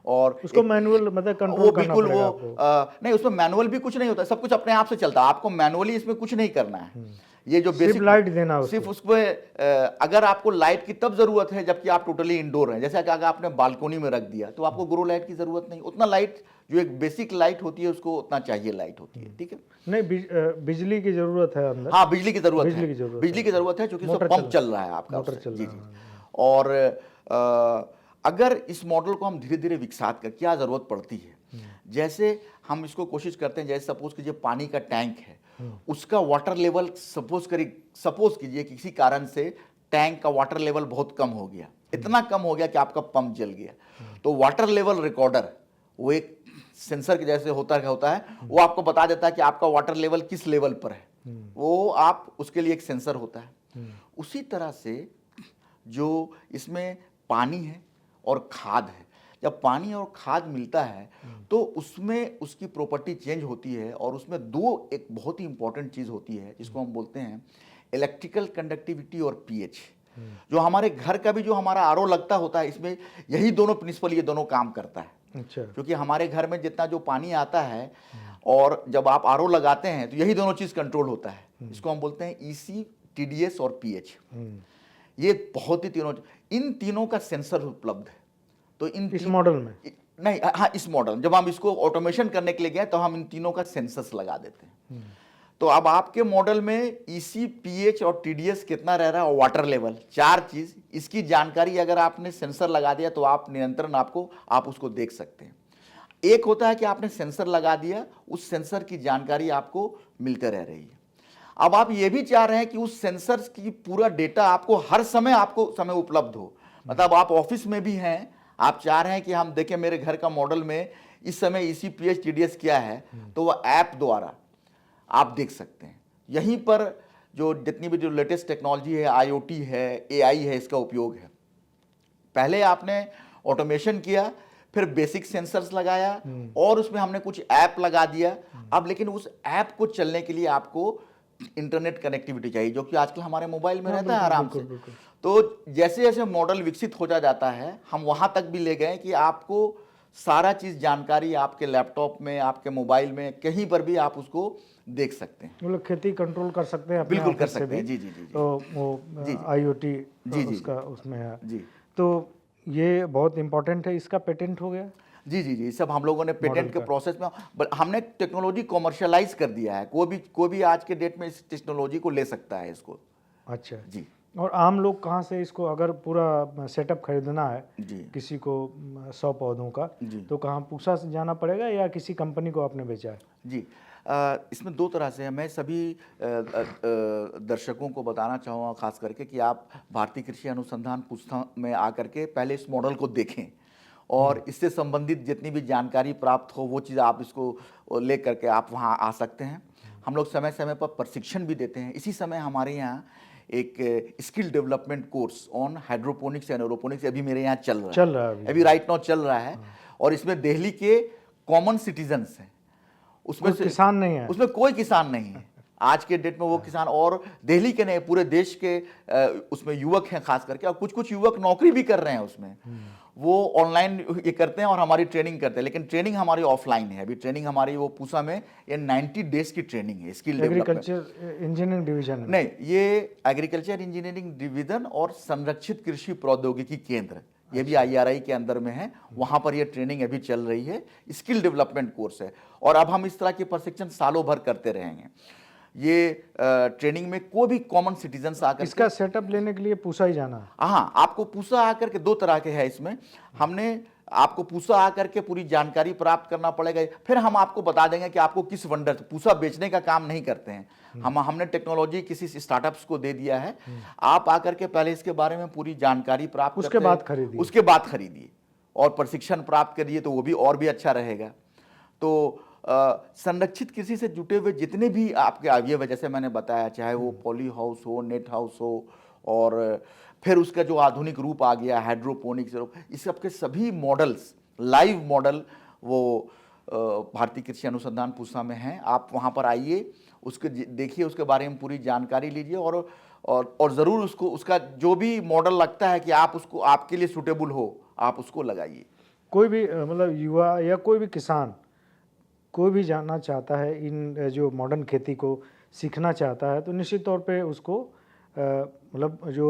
और उसको एक मैनुअल मतलब वो कंट्रोल करना बिल्कुल पड़ेगा वो आपको? नहीं, उसमें मैनुअल भी कुछ नहीं होता, सब कुछ अपने आप से चलता है। आपको मैनुअली इसमें कुछ नहीं करना है। ये जो सिर्फ बेसिक लाइट देना है सिर्फ उसको? उसमें अगर आपको लाइट की तब जरूरत है जबकि आप टोटली इंडोर हैं, जैसे कि अगर आपने बालकोनी में रख दिया तो आपको ग्रो लाइट की जरूरत नहीं। उतना लाइट जो एक बेसिक लाइट होती है उसको उतना चाहिए लाइट होती है, ठीक है? नहीं, बिजली की जरूरत है अंदर? हाँ, बिजली की जरूरत बिजली है। की जरूरत बिजली है, की जरूरत है क्योंकि उसमें मोटर पंप चल रहा है आपका मोटर उससे। चल जी, रहा जी। है। और अगर इस मॉडल को हम धीरे धीरे विकसात कर, क्या जरूरत पड़ती है, जैसे हम इसको कोशिश करते हैं, जैसे सपोज कीजिए पानी का टैंक है, उसका वाटर लेवल सपोज कीजिए किसी कारण से टैंक का वाटर लेवल बहुत कम हो गया, इतना कम हो गया कि आपका पंप जल गया, तो वाटर लेवल रिकॉर्डर, वो एक सेंसर के जैसे होता है, वो आपको बता देता है कि आपका वाटर लेवल किस लेवल पर है। वो आप उसके लिए एक सेंसर होता है। उसी तरह से जो इसमें पानी है और खाद है, जब पानी और खाद मिलता है तो उसमें उसकी प्रॉपर्टी चेंज होती है और उसमें दो एक बहुत ही इंपॉर्टेंट चीज़ होती है जिसको हम बोलते हैं इलेक्ट्रिकल कंडक्टिविटी और पीएच। जो हमारे घर का भी जो हमारा आरओ लगता होता है, इसमें यही दोनों प्रिंसिपल, ये दोनों काम करता है। अच्छा। क्योंकि हमारे घर में जितना जो पानी आता है और जब आप आरओ लगाते हैं तो यही दोनों चीज़ कंट्रोल होता है। इसको हम बोलते हैं ईसी, टीडीएस और पीएच। ये बहुत ही इन तीनों का सेंसर उपलब्ध है। तो इस मॉडल में नहीं, हाँ, इस मॉडल जब हम इसको ऑटोमेशन करने के लिए गए तो हम इन तीनों का सेंसर्स लगा देते हैं। तो अब आपके मॉडल में ईसी, पीएच और टीडीएस कितना रह रहा है और वाटर लेवल, चार चीज, इसकी जानकारी अगर आपने सेंसर लगा दिया तो आप नियंत्रण आप उसको देख सकते हैं। एक होता है कि आपने सेंसर लगा दिया, उस सेंसर की जानकारी आपको मिलते रह रही है। अब आप ये भी चाह रहे हैं कि उस सेंसर की पूरा डेटा आपको हर समय उपलब्ध हो। मतलब आप ऑफिस में भी हैं, आप चाह रहे हैं कि हम देखें मेरे घर का मॉडल में इस समय ईसी, पीएच, टीडीएस क्या है, तो वह ऐप द्वारा आप देख सकते हैं। यहीं पर जो जितनी भी जो लेटेस्ट टेक्नोलॉजी है, आईओटी है, एआई है, इसका उपयोग है। पहले आपने ऑटोमेशन किया, फिर बेसिक सेंसर्स लगाया और उसमें हमने कुछ ऐप लगा दिया। अब लेकिन उस ऐप को चलने के लिए आपको इंटरनेट कनेक्टिविटी चाहिए, जो कि आजकल हमारे मोबाइल में रहता है आराम से। तो जैसे जैसे मॉडल विकसित हो जाता है, हम वहां तक भी ले गए कि आपको सारा चीज जानकारी आपके लैपटॉप में, आपके मोबाइल में, कहीं पर भी आप उसको देख सकते हैं। मतलब खेती कंट्रोल कर सकते हैं अपने बिल्कुल कर ऑफिस से सकते भी। हैं। जी, जी, जी, जी। तो वो जी, आईओटी जी, जी, उसका उसमें है। जी, तो ये बहुत इंपॉर्टेंट है। इसका पेटेंट हो गया? जी, जी, जी, सब हम लोगों ने पेटेंट के का। प्रोसेस में हमने टेक्नोलॉजी कॉमर्शियलाइज कर दिया है। कोई भी आज के डेट में इस टेक्नोलॉजी को ले सकता है इसको। अच्छा जी। और आम लोग कहाँ से इसको, अगर पूरा सेटअप खरीदना है जी। किसी को 100 पौधों का, जी। तो कहाँ पूसा से जाना पड़ेगा या किसी कंपनी को आपने बेचा है? जी, इसमें दो तरह से है। मैं सभी दर्शकों को बताना चाहूँगा खास करके कि आप भारतीय कृषि अनुसंधान पुस्तक में आकर के पहले इस मॉडल को देखें और इससे संबंधित जितनी भी जानकारी प्राप्त हो वो चीज़ आप इसको ले करके आप वहाँ आ सकते हैं। हम लोग समय समय पर प्रशिक्षण भी देते हैं। इसी समय हमारे यहाँ एक skill development course on hydroponics and aeroponics अभी मेरे यहाँ चल चल रहा रहा है, है अभी राइट नाउ चल रहा है। और इसमें दिल्ली के कॉमन सिटीजन्स हैं, उसमें कोई किसान नहीं है। उसमें कोई किसान नहीं है आज के डेट में। वो किसान और दिल्ली के नहीं, पूरे देश के उसमें युवक हैं खास करके, और कुछ कुछ युवक नौकरी भी कर रहे हैं उसमें। वो ऑनलाइन ये करते हैं और हमारी ट्रेनिंग करते हैं, लेकिन ट्रेनिंग हमारी ऑफलाइन है। अभी ट्रेनिंग हमारी वो पूसा में ये 90 डेज की ट्रेनिंग है, skill development. Agriculture engineering division में नहीं, ये एग्रीकल्चर इंजीनियरिंग डिवीजन और संरक्षित कृषि प्रौद्योगिकी केंद्र, ये भी IRI के अंदर में है। वहां पर ये ट्रेनिंग अभी चल रही है, स्किल डेवलपमेंट कोर्स है। और अब हम इस तरह के प्रशिक्षण सालों भर करते रहेंगे। ये ट्रेनिंग में कोई भी कॉमन सिटीजन आकर इसका सेटअप लेने के लिए पूसा ही जाना है। हाँ, आपको पूसा आकर के 2 तरह के है इसमें। हमने आपको पूसा आकर के पूरी जानकारी प्राप्त करना पड़ेगा, फिर हम आपको बता देंगे कि आपको किस वंडर। पूसा बेचने का काम नहीं करते हैं हमने टेक्नोलॉजी किसी स्टार्टअप्स को दे दिया है। आप आकर के पहले इसके बारे में पूरी जानकारी प्राप्त उसके बाद खरीदिए, उसके बाद खरीदिए और प्रशिक्षण प्राप्त करिए, तो वो भी और भी अच्छा रहेगा। तो संरक्षित कृषि से जुटे हुए जितने भी आपके अवयव, जैसे मैंने बताया, चाहे वो पॉली हाउस हो, नेट हाउस हो, और फिर उसका जो आधुनिक रूप आ गया हाइड्रोपोनिक्स, इस सब के सभी मॉडल्स, लाइव मॉडल, वो भारतीय कृषि अनुसंधान पूसा में हैं। आप वहाँ पर आइए, उसके देखिए, उसके बारे में पूरी जानकारी लीजिए, और ज़रूर उसको, उसका जो भी मॉडल लगता है कि आप उसको, आपके लिए सूटेबल हो, आप उसको लगाइए। कोई भी मतलब युवा या कोई भी किसान कोई भी जानना चाहता है, इन जो मॉडर्न खेती को सीखना चाहता है, तो निश्चित तौर पे उसको मतलब जो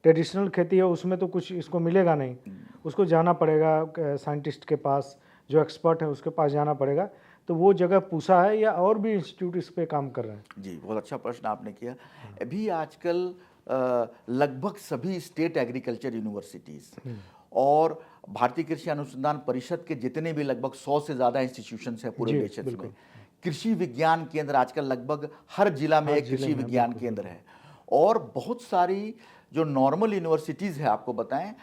ट्रेडिशनल खेती है उसमें तो कुछ इसको मिलेगा नहीं, उसको जाना पड़ेगा साइंटिस्ट के पास, जो एक्सपर्ट है उसके पास जाना पड़ेगा। तो वो जगह पूसा है या और भी इंस्टीट्यूट इस पे काम कर रहे हैं? जी, बहुत अच्छा प्रश्न आपने किया। अभी आजकल लगभग सभी स्टेट एग्रीकल्चर यूनिवर्सिटीज़ और भारतीय कृषि अनुसंधान परिषद के जितने भी लगभग 100 से ज़्यादा इंस्टीट्यूशंस हैं पूरे देश में, कृषि विज्ञान केंद्र आजकल लगभग हर जिला में एक कृषि विज्ञान केंद्र है। और बहुत सारी जो नॉर्मल यूनिवर्सिटीज़ है, आपको बताएं,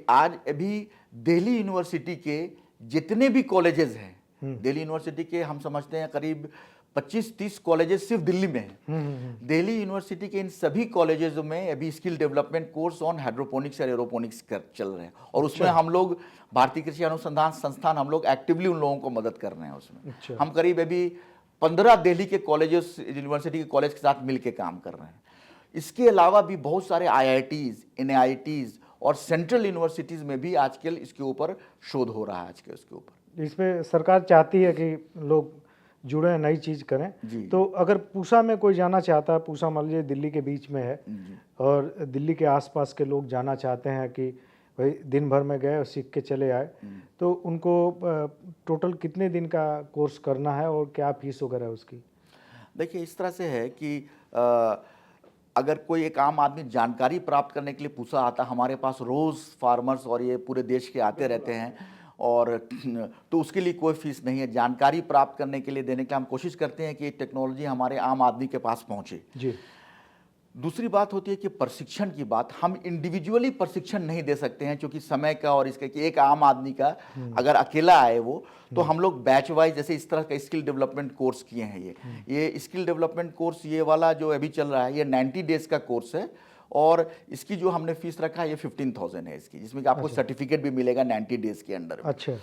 आज अभी दिल्ली यूनिवर्सिटी के जितने भी कॉलेजेस हैं, दिल्ली यूनिवर्सिटी के हम समझते हैं करीब 25-30 कॉलेजेस सिर्फ दिल्ली में हैं। दिल्ली यूनिवर्सिटी के इन सभी कॉलेजेस में अभी skill development course on hydroponics और एरोपोनिक्स चल रहे हैं, और उसमें हम लोग भारतीय कृषि अनुसंधान संस्थान, हम लोग एक्टिवली उन लोगों को मदद कर रहे हैं उसमें। हम करीब अभी 15 दिल्ली के कॉलेजेस, यूनिवर्सिटी के कॉलेज के साथ मिलकर काम कर रहे हैं। इसके अलावा भी बहुत सारे IITs, NIITs और सेंट्रल यूनिवर्सिटीज़ में भी आजकल इसके ऊपर शोध हो रहा है। आज के उसके ऊपर इस पे सरकार चाहती है कि लोग जुड़े, नई चीज़ करें। तो अगर पूसा में कोई जाना चाहता है, पूसा मान लीजिए दिल्ली के बीच में है और दिल्ली के आसपास के लोग जाना चाहते हैं कि भाई दिन भर में गए और सीख के चले आए, तो उनको टोटल कितने दिन का कोर्स करना है और क्या फीस वगैरह है उसकी? देखिए, इस तरह से है कि अगर कोई एक आम आदमी जानकारी प्राप्त करने के लिए पूसा आता, हमारे पास रोज़ फार्मर्स और ये पूरे देश के आते रहते हैं, और तो उसके लिए कोई फीस नहीं है। जानकारी प्राप्त करने के लिए देने के लिए हम कोशिश करते हैं कि टेक्नोलॉजी हमारे आम आदमी के पास पहुंचे। जी। दूसरी बात होती है कि प्रशिक्षण की बात, हम इंडिविजुअली प्रशिक्षण नहीं दे सकते हैं, क्योंकि समय का और इसके कि एक आम आदमी का अगर अकेला आए वो, तो हम लोग बैच वाइज, जैसे इस तरह का स्किल डेवलपमेंट कोर्स किए हैं। ये स्किल डेवलपमेंट कोर्स, ये वाला जो अभी चल रहा है, ये 90 डेज का कोर्स है, और इसकी जो हमने फीस रखा है ये 15,000 है इसकी, जिसमें कि आपको सर्टिफिकेट भी मिलेगा 90 डेज के अंडर में। अच्छा।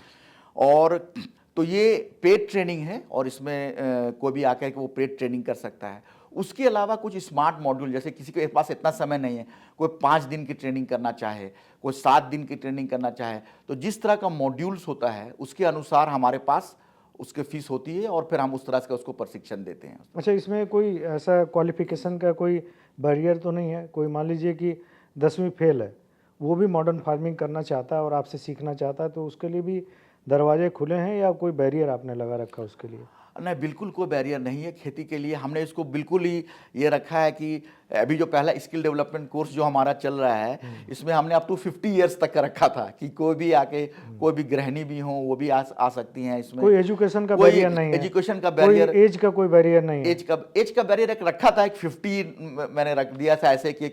और तो ये पेड ट्रेनिंग है, और इसमें कोई भी आकर के वो पेड ट्रेनिंग कर सकता है। उसके अलावा कुछ स्मार्ट मॉड्यूल, जैसे किसी के पास इतना समय नहीं है, कोई 5 दिन की ट्रेनिंग करना चाहे, कोई 7 दिन की ट्रेनिंग करना चाहे, तो जिस तरह का मॉड्यूल्स होता है उसके अनुसार हमारे पास उसके फीस होती है, और फिर हम उस तरह से उसको प्रशिक्षण देते हैं। अच्छा, इसमें कोई ऐसा क्वालिफिकेशन का कोई बैरियर तो नहीं है? कोई मान लीजिए कि 10वीं फेल है, वो भी मॉडर्न फार्मिंग करना चाहता है और आपसे सीखना चाहता है, तो उसके लिए भी दरवाजे खुले हैं या कोई बैरियर आपने लगा रखा है उसके लिए? नहीं, बिल्कुल कोई बैरियर नहीं है खेती के लिए। हमने इसको बिल्कुल ही ये रखा है कि अभी जो पहला स्किल डेवलपमेंट कोर्स जो हमारा चल रहा है, इसमें हमने अप टू 50 ईयर्स तक का रखा था कि कोई भी आके, कोई भी गृहिणी भी हो वो भी आ सकती हैं इसमें। कोई एजुकेशन का बैरियर नहीं है? एजुकेशन का बैरियर, एज का कोई बैरियर नहीं है? एज का बैरियर एक रखा था, एक 50 मैंने रख दिया था ऐसे कि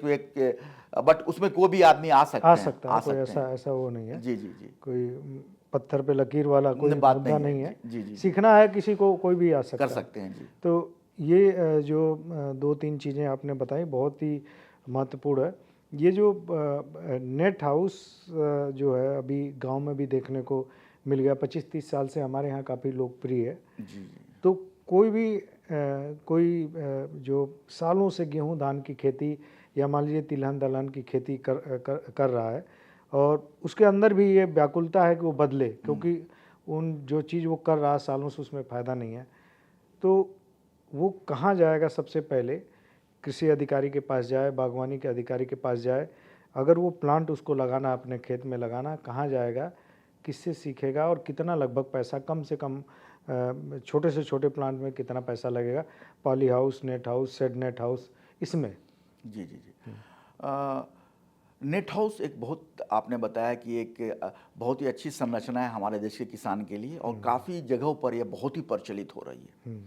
बट उसमें कोई भी आदमी आ सकता है। कोई ऐसा वो नहीं है? जी जी जी, कोई पत्थर पे लकीर वाला कोई बात मुद्दा नहीं है। जी जी, सीखना है किसी को, कोई भी आ सकता कर सकते हैं जी। तो ये जो 2-3 चीज़ें आपने बताई बहुत ही महत्वपूर्ण है। ये जो नेट हाउस जो है अभी गांव में भी देखने को मिल गया, 25-30 साल से हमारे यहाँ काफ़ी लोकप्रिय है। जी तो कोई भी जो सालों से गेहूं धान की खेती या मान लीजिए तिलहन दलहन की खेती कर रहा है और उसके अंदर भी ये व्याकुलता है कि वो बदले, क्योंकि उन जो चीज़ वो कर रहा है सालों से उसमें फ़ायदा नहीं है, तो वो कहाँ जाएगा? सबसे पहले कृषि अधिकारी के पास जाए, बागवानी के अधिकारी के पास जाए। अगर वो प्लांट उसको लगाना, अपने खेत में लगाना, कहाँ जाएगा, किससे सीखेगा और कितना लगभग पैसा, कम से कम छोटे से छोटे प्लांट में कितना पैसा लगेगा, poly house, net house, shade net house, इसमें? जी जी जी नेट हाउस एक बहुत, आपने बताया कि एक बहुत ही अच्छी संरचना है हमारे देश के किसान के लिए, और काफ़ी जगहों पर यह बहुत ही प्रचलित हो रही है।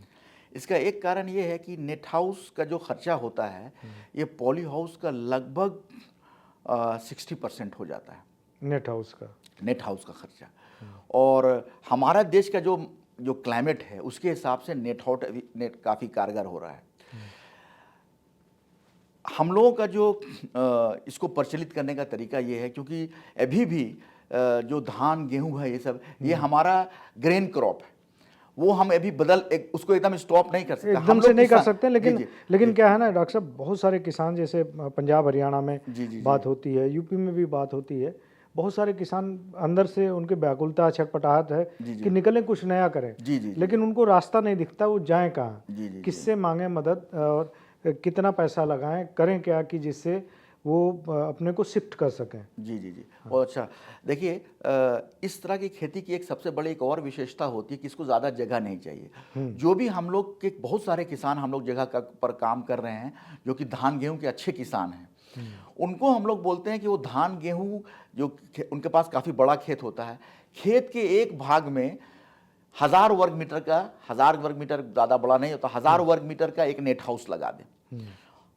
इसका एक कारण ये है कि नेट हाउस का जो खर्चा होता है ये पॉली हाउस का लगभग 60% हो जाता है, नेट हाउस का खर्चा। और हमारा देश का जो क्लाइमेट है उसके हिसाब से नेट काफ़ी कारगर हो रहा है। हम लोगों का जो इसको प्रचलित करने का तरीका ये है, क्योंकि अभी भी जो धान गेहूं है ये सब, ये हमारा ग्रेन क्रॉप है, वो हम अभी उसको एकदम स्टॉप नहीं कर सकते, एकदम से नहीं कर सकते। लेकिन क्या है ना डॉक्टर साहब, बहुत सारे किसान, जैसे पंजाब हरियाणा में बात होती है, यूपी में भी बात होती है, बहुत सारे किसान अंदर से उनके व्याकुलता, छटपटाहट है कि निकलें, कुछ नया करें, लेकिन उनको रास्ता नहीं दिखता, वो जाएं कहाँ, किससे मांगे मदद और कितना पैसा लगाएं, करें क्या कि जिससे वो अपने को शिफ्ट कर सकें। जी जी जी और अच्छा, देखिए इस तरह की खेती की एक सबसे बड़ी एक और विशेषता होती है कि इसको ज़्यादा जगह नहीं चाहिए। जो भी हम लोग के बहुत सारे किसान हम लोग जगह पर काम कर रहे हैं, जो कि धान गेहूं के अच्छे किसान हैं, उनको हम लोग बोलते हैं कि वो धान गेहूं जो उनके पास काफ़ी बड़ा खेत होता है, खेत के एक भाग में 1000 वर्ग मीटर का, 1000 वर्ग मीटर ज़्यादा बड़ा नहीं होता, 1000 वर्ग मीटर का एक नेट हाउस लगा दें।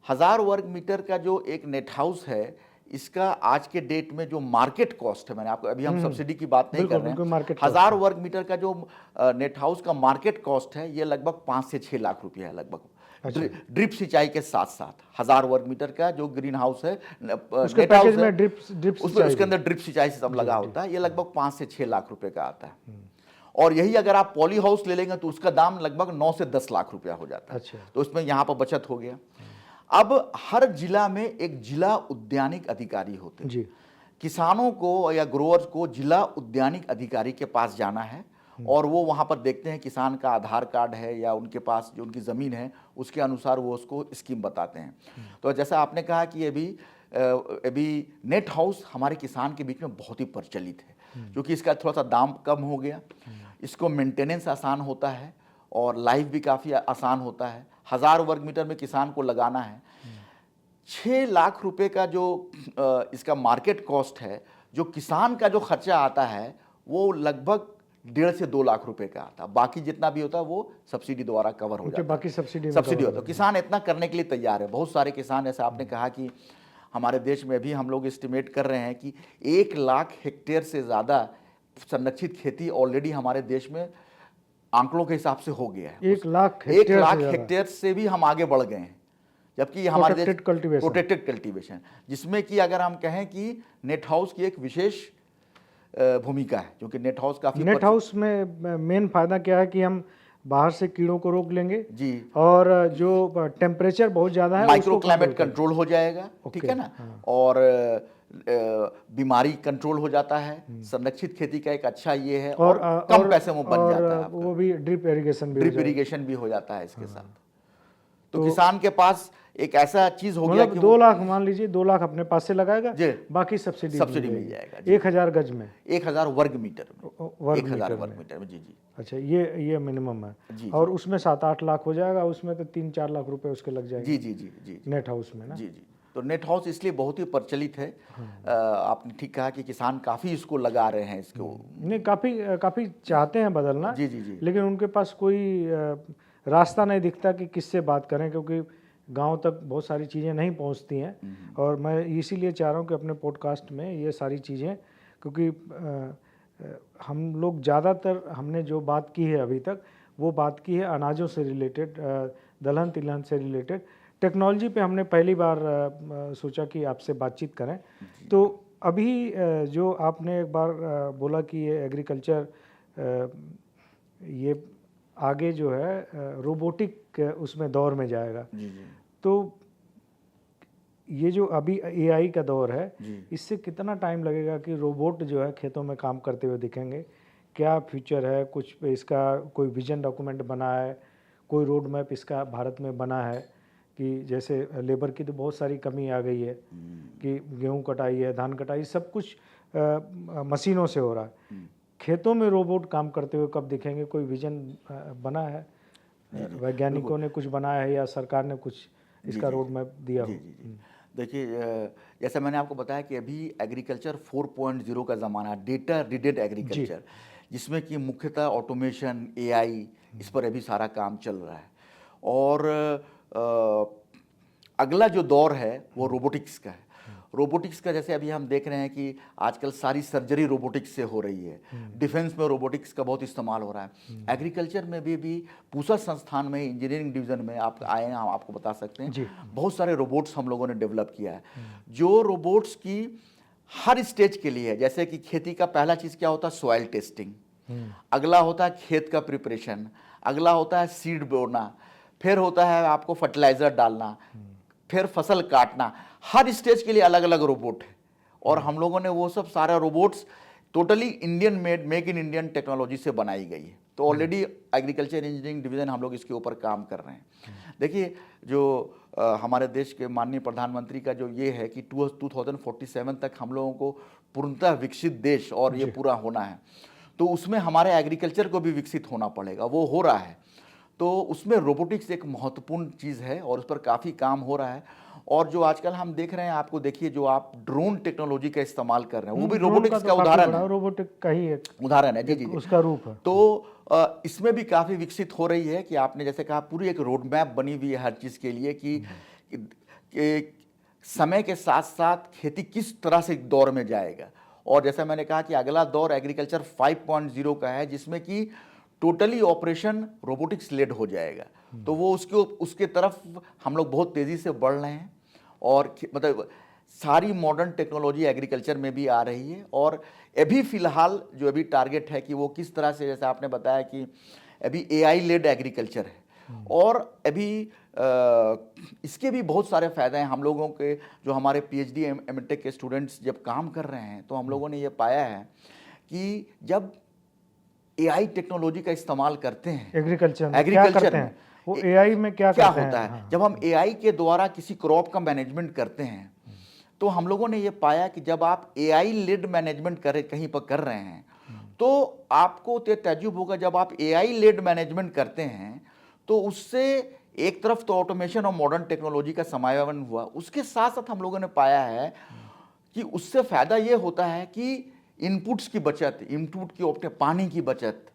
1000 वर्ग मीटर का जो एक नेट हाउस है, इसका आज के डेट में जो मार्केट कॉस्ट है, मैंने आपको, अभी हम सब्सिडी की बात नहीं कर रहे हैं, 1000 वर्ग मीटर का जो नेट हाउस का मार्केट कॉस्ट है ये लगभग 5 से 6 लाख रुपया है लगभग। अच्छा। ड्रिप सिंचाई के साथ साथ 1000 वर्ग मीटर का जो ग्रीन हाउस है, उसके पैकेज में उसके अंदर ड्रिप सिंचाई सिस्टम लगा होता है, ये लगभग 5 से 6 लाख रुपए का आता है। और यही अगर आप पॉली हाउस ले लेंगे तो उसका दाम लगभग 9 से 10 लाख रुपया हो जाता है। अच्छा। तो उसमें यहाँ पर बचत हो गया। अब हर जिला में एक जिला उद्यानिक अधिकारी होते हैं। किसानों को या ग्रोअर्स को जिला उद्यानिक अधिकारी के पास जाना है और वो वहाँ पर देखते हैं किसान का आधार कार्ड है या उनके पास जो उनकी ज़मीन है उसके अनुसार वो उसको स्कीम बताते हैं। तो जैसा आपने कहा कि अभी नेट हाउस हमारे किसान के बीच में बहुत ही प्रचलित है, क्योंकि इसका थोड़ा सा दाम कम हो गया, इसको मेंटेनेंस आसान होता है और लाइफ भी काफ़ी आसान होता है। 1000 वर्ग मीटर में किसान को लगाना है। 6 लाख रुपए का जो इसका मार्केट कॉस्ट है, जो किसान का जो खर्चा आता है वो लगभग 1.5 से 2 लाख रुपए का आता है। बाकी जितना भी होता है वो सब्सिडी द्वारा कवर हो जाता है। बाकी सब्सिडी होता है। किसान इतना करने के लिए तैयार है। बहुत सारे किसान, जैसे आपने कहा कि हमारे देश में भी हम लोग एस्टिमेट कर रहे हैं कि 1 लाख हेक्टेयर से ज़्यादा संरक्षित खेती ऑलरेडी हमारे देश में आंकड़ों के हिसाब से हो गया है। 1 लाख हेक्टेयर से भी हम आगे बढ़ गए हैं, जबकि हमारे देश प्रोटेक्टेड कल्टीवेशन, जिसमें कि अगर हम कहें कि नेट हाउस की एक विशेष भूमिका है, क्योंकि नेट हाउस में मेन फायदा क्या है कि हम बाहर से कीड़ों को रोक लेंगे जी, और जो टेम्परेचर बहुत ज़्यादा है माइक्रो क्लाइमेट कंट्रोल हो जाएगा, ठीक है ना। और बीमारी कंट्रोल हो जाता है। संरक्षित खेती का एक अच्छा ये है और कम पैसे में बन जाता है। वो भी ड्रिप इरिगेशन भी हो जाता है इसके साथ। तो किसान के पास एक ऐसा चीज हो गया कि 2 लाख, मान लीजिए 2 लाख अपने पास से लगाएगा, बाकी सब्सिडी मिल जाएगा 1000 गज में, 1000 वर्ग मीटर में, 1000 वर्ग मीटर में। जी जी। अच्छा, ये मिनिमम है जी, और उसमें 7-8 लाख हो जाएगा, उसमें तो 3-4 लाख रुपए उसके लग जाएंगे। जी जी जी जी नेट हाउस में ना। जी जी। तो नेट हाउस इसलिए बहुत ही प्रचलित है। आपने ठीक कहा कि किसान काफ़ी इसको लगा रहे हैं, इसको नहीं, काफ़ी चाहते हैं बदलना। जी जी जी। लेकिन उनके पास कोई रास्ता नहीं दिखता कि किससे बात करें, क्योंकि गांव तक बहुत सारी चीज़ें नहीं पहुंचती हैं। और मैं इसीलिए चाह रहा हूं कि अपने पॉडकास्ट में ये सारी चीज़ें, क्योंकि हम लोग ज़्यादातर हमने जो बात की है अभी तक, वो बात की है अनाजों से रिलेटेड, दलहन तिलहन से रिलेटेड, टेक्नोलॉजी पे हमने पहली बार सोचा कि आपसे बातचीत करें। तो अभी जो आपने एक बार बोला कि ये एग्रीकल्चर ये आगे जो है रोबोटिक उसमें दौर में जाएगा। जी जी तो ये जो अभी एआई का दौर है, जी। इससे कितना टाइम लगेगा कि रोबोट जो है खेतों में काम करते हुए दिखेंगे? क्या फ्यूचर है? कुछ इसका कोई विजन डॉक्यूमेंट बना है? कोई रोड मैप इसका भारत में बना है कि जैसे लेबर की तो बहुत सारी कमी आ गई है कि गेहूं कटाई है, धान कटाई, सब कुछ मशीनों से हो रहा है। खेतों में रोबोट काम करते हुए कब दिखेंगे? कोई विजन बना है? वैज्ञानिकों ने कुछ बनाया है या सरकार ने कुछ इसका रोड मैप दिया हो? जी। देखिए, जैसा मैंने आपको बताया कि अभी एग्रीकल्चर 4.0 का ज़माना, डेटा रिलेटेड एग्रीकल्चर, जिसमें कि मुख्यतः ऑटोमेशन, एआई, इस पर अभी सारा काम चल रहा है। और अगला जो दौर है वो रोबोटिक्स का है। रोबोटिक्स का जैसे अभी हम देख रहे हैं कि आजकल सारी सर्जरी रोबोटिक्स से हो रही है। डिफेंस में रोबोटिक्स का बहुत इस्तेमाल हो रहा है। एग्रीकल्चर में भी पूसा संस्थान में, इंजीनियरिंग डिवीजन में आप आए हैं, हम आपको बता सकते हैं, बहुत सारे रोबोट्स हम लोगों ने डेवलप किया है, जो रोबोट्स की हर स्टेज के लिए है। जैसे कि खेती का पहला चीज़ क्या होता है? Soil testing. अगला होता है खेत का प्रिपरेशन। अगला होता है सीड बोना। फिर होता है आपको फर्टिलाइजर डालना। फिर फसल काटना। हर स्टेज के लिए अलग अलग रोबोट है। और हम लोगों ने वो सब सारा robots totally Indian made, make in Indian technology से बनाई गई है। तो ऑलरेडी एग्रीकल्चर इंजीनियरिंग डिवीजन हम लोग इसके ऊपर काम कर रहे हैं। देखिए, जो हमारे देश के माननीय प्रधानमंत्री का जो ये है कि 2047 तक हम लोगों को पूर्णतः विकसित देश और ये पूरा होना है, तो उसमें हमारे एग्रीकल्चर को भी विकसित होना पड़ेगा। वो हो रहा है। तो उसमें रोबोटिक्स एक महत्वपूर्ण चीज़ है और उस पर काफ़ी काम हो रहा है। और जो आजकल हम देख रहे हैं, आपको देखिए, जो आप ड्रोन टेक्नोलॉजी का इस्तेमाल कर रहे हैं, वो भी रोबोटिक्स का उदाहरण है। रोबोटिक का ही एक उदाहरण है। जी, उसका रूप है। तो इसमें भी काफ़ी विकसित हो रही है कि आपने जैसे कहा, पूरी एक रोड मैप बनी हुई है हर चीज़ के लिए कि समय के साथ साथ खेती किस तरह से दौर में जाएगा। और जैसा मैंने कहा कि अगला दौर एग्रीकल्चर 5.0 का है, जिसमें कि टोटली ऑपरेशन रोबोटिक्स लेड हो जाएगा। तो वो उसके तरफ हम लोग बहुत तेज़ी से बढ़ रहे हैं। और मतलब सारी मॉडर्न टेक्नोलॉजी एग्रीकल्चर में भी आ रही है। और अभी फ़िलहाल जो अभी टारगेट है कि वो किस तरह से, जैसे आपने बताया कि अभी एआई लेड एग्रीकल्चर है। और अभी इसके भी बहुत सारे फ़ायदे हैं हम लोगों के। जो हमारे पीएचडी एमटेक के स्टूडेंट्स जब काम कर रहे हैं, तो हम लोगों ने ये पाया है कि जब एआई टेक्नोलॉजी का इस्तेमाल करते हैं एग्रीकल्चर में, वो एआई में क्या होता है? जब हम एआई के द्वारा किसी क्रॉप का मैनेजमेंट करते हैं, तो हम लोगों ने ये पाया कि जब आप एआई लेड मैनेजमेंट कहीं पर कर रहे हैं, तो आपको तजुब होगा, जब आप एआई लेड मैनेजमेंट करते हैं तो उससे एक तरफ तो ऑटोमेशन और मॉडर्न टेक्नोलॉजी का समावेशन हुआ, उसके साथ साथ हम लोगों ने पाया है कि उससे फ़ायदा ये होता है कि इनपुट्स की बचत, इनपुट की पानी की बचत,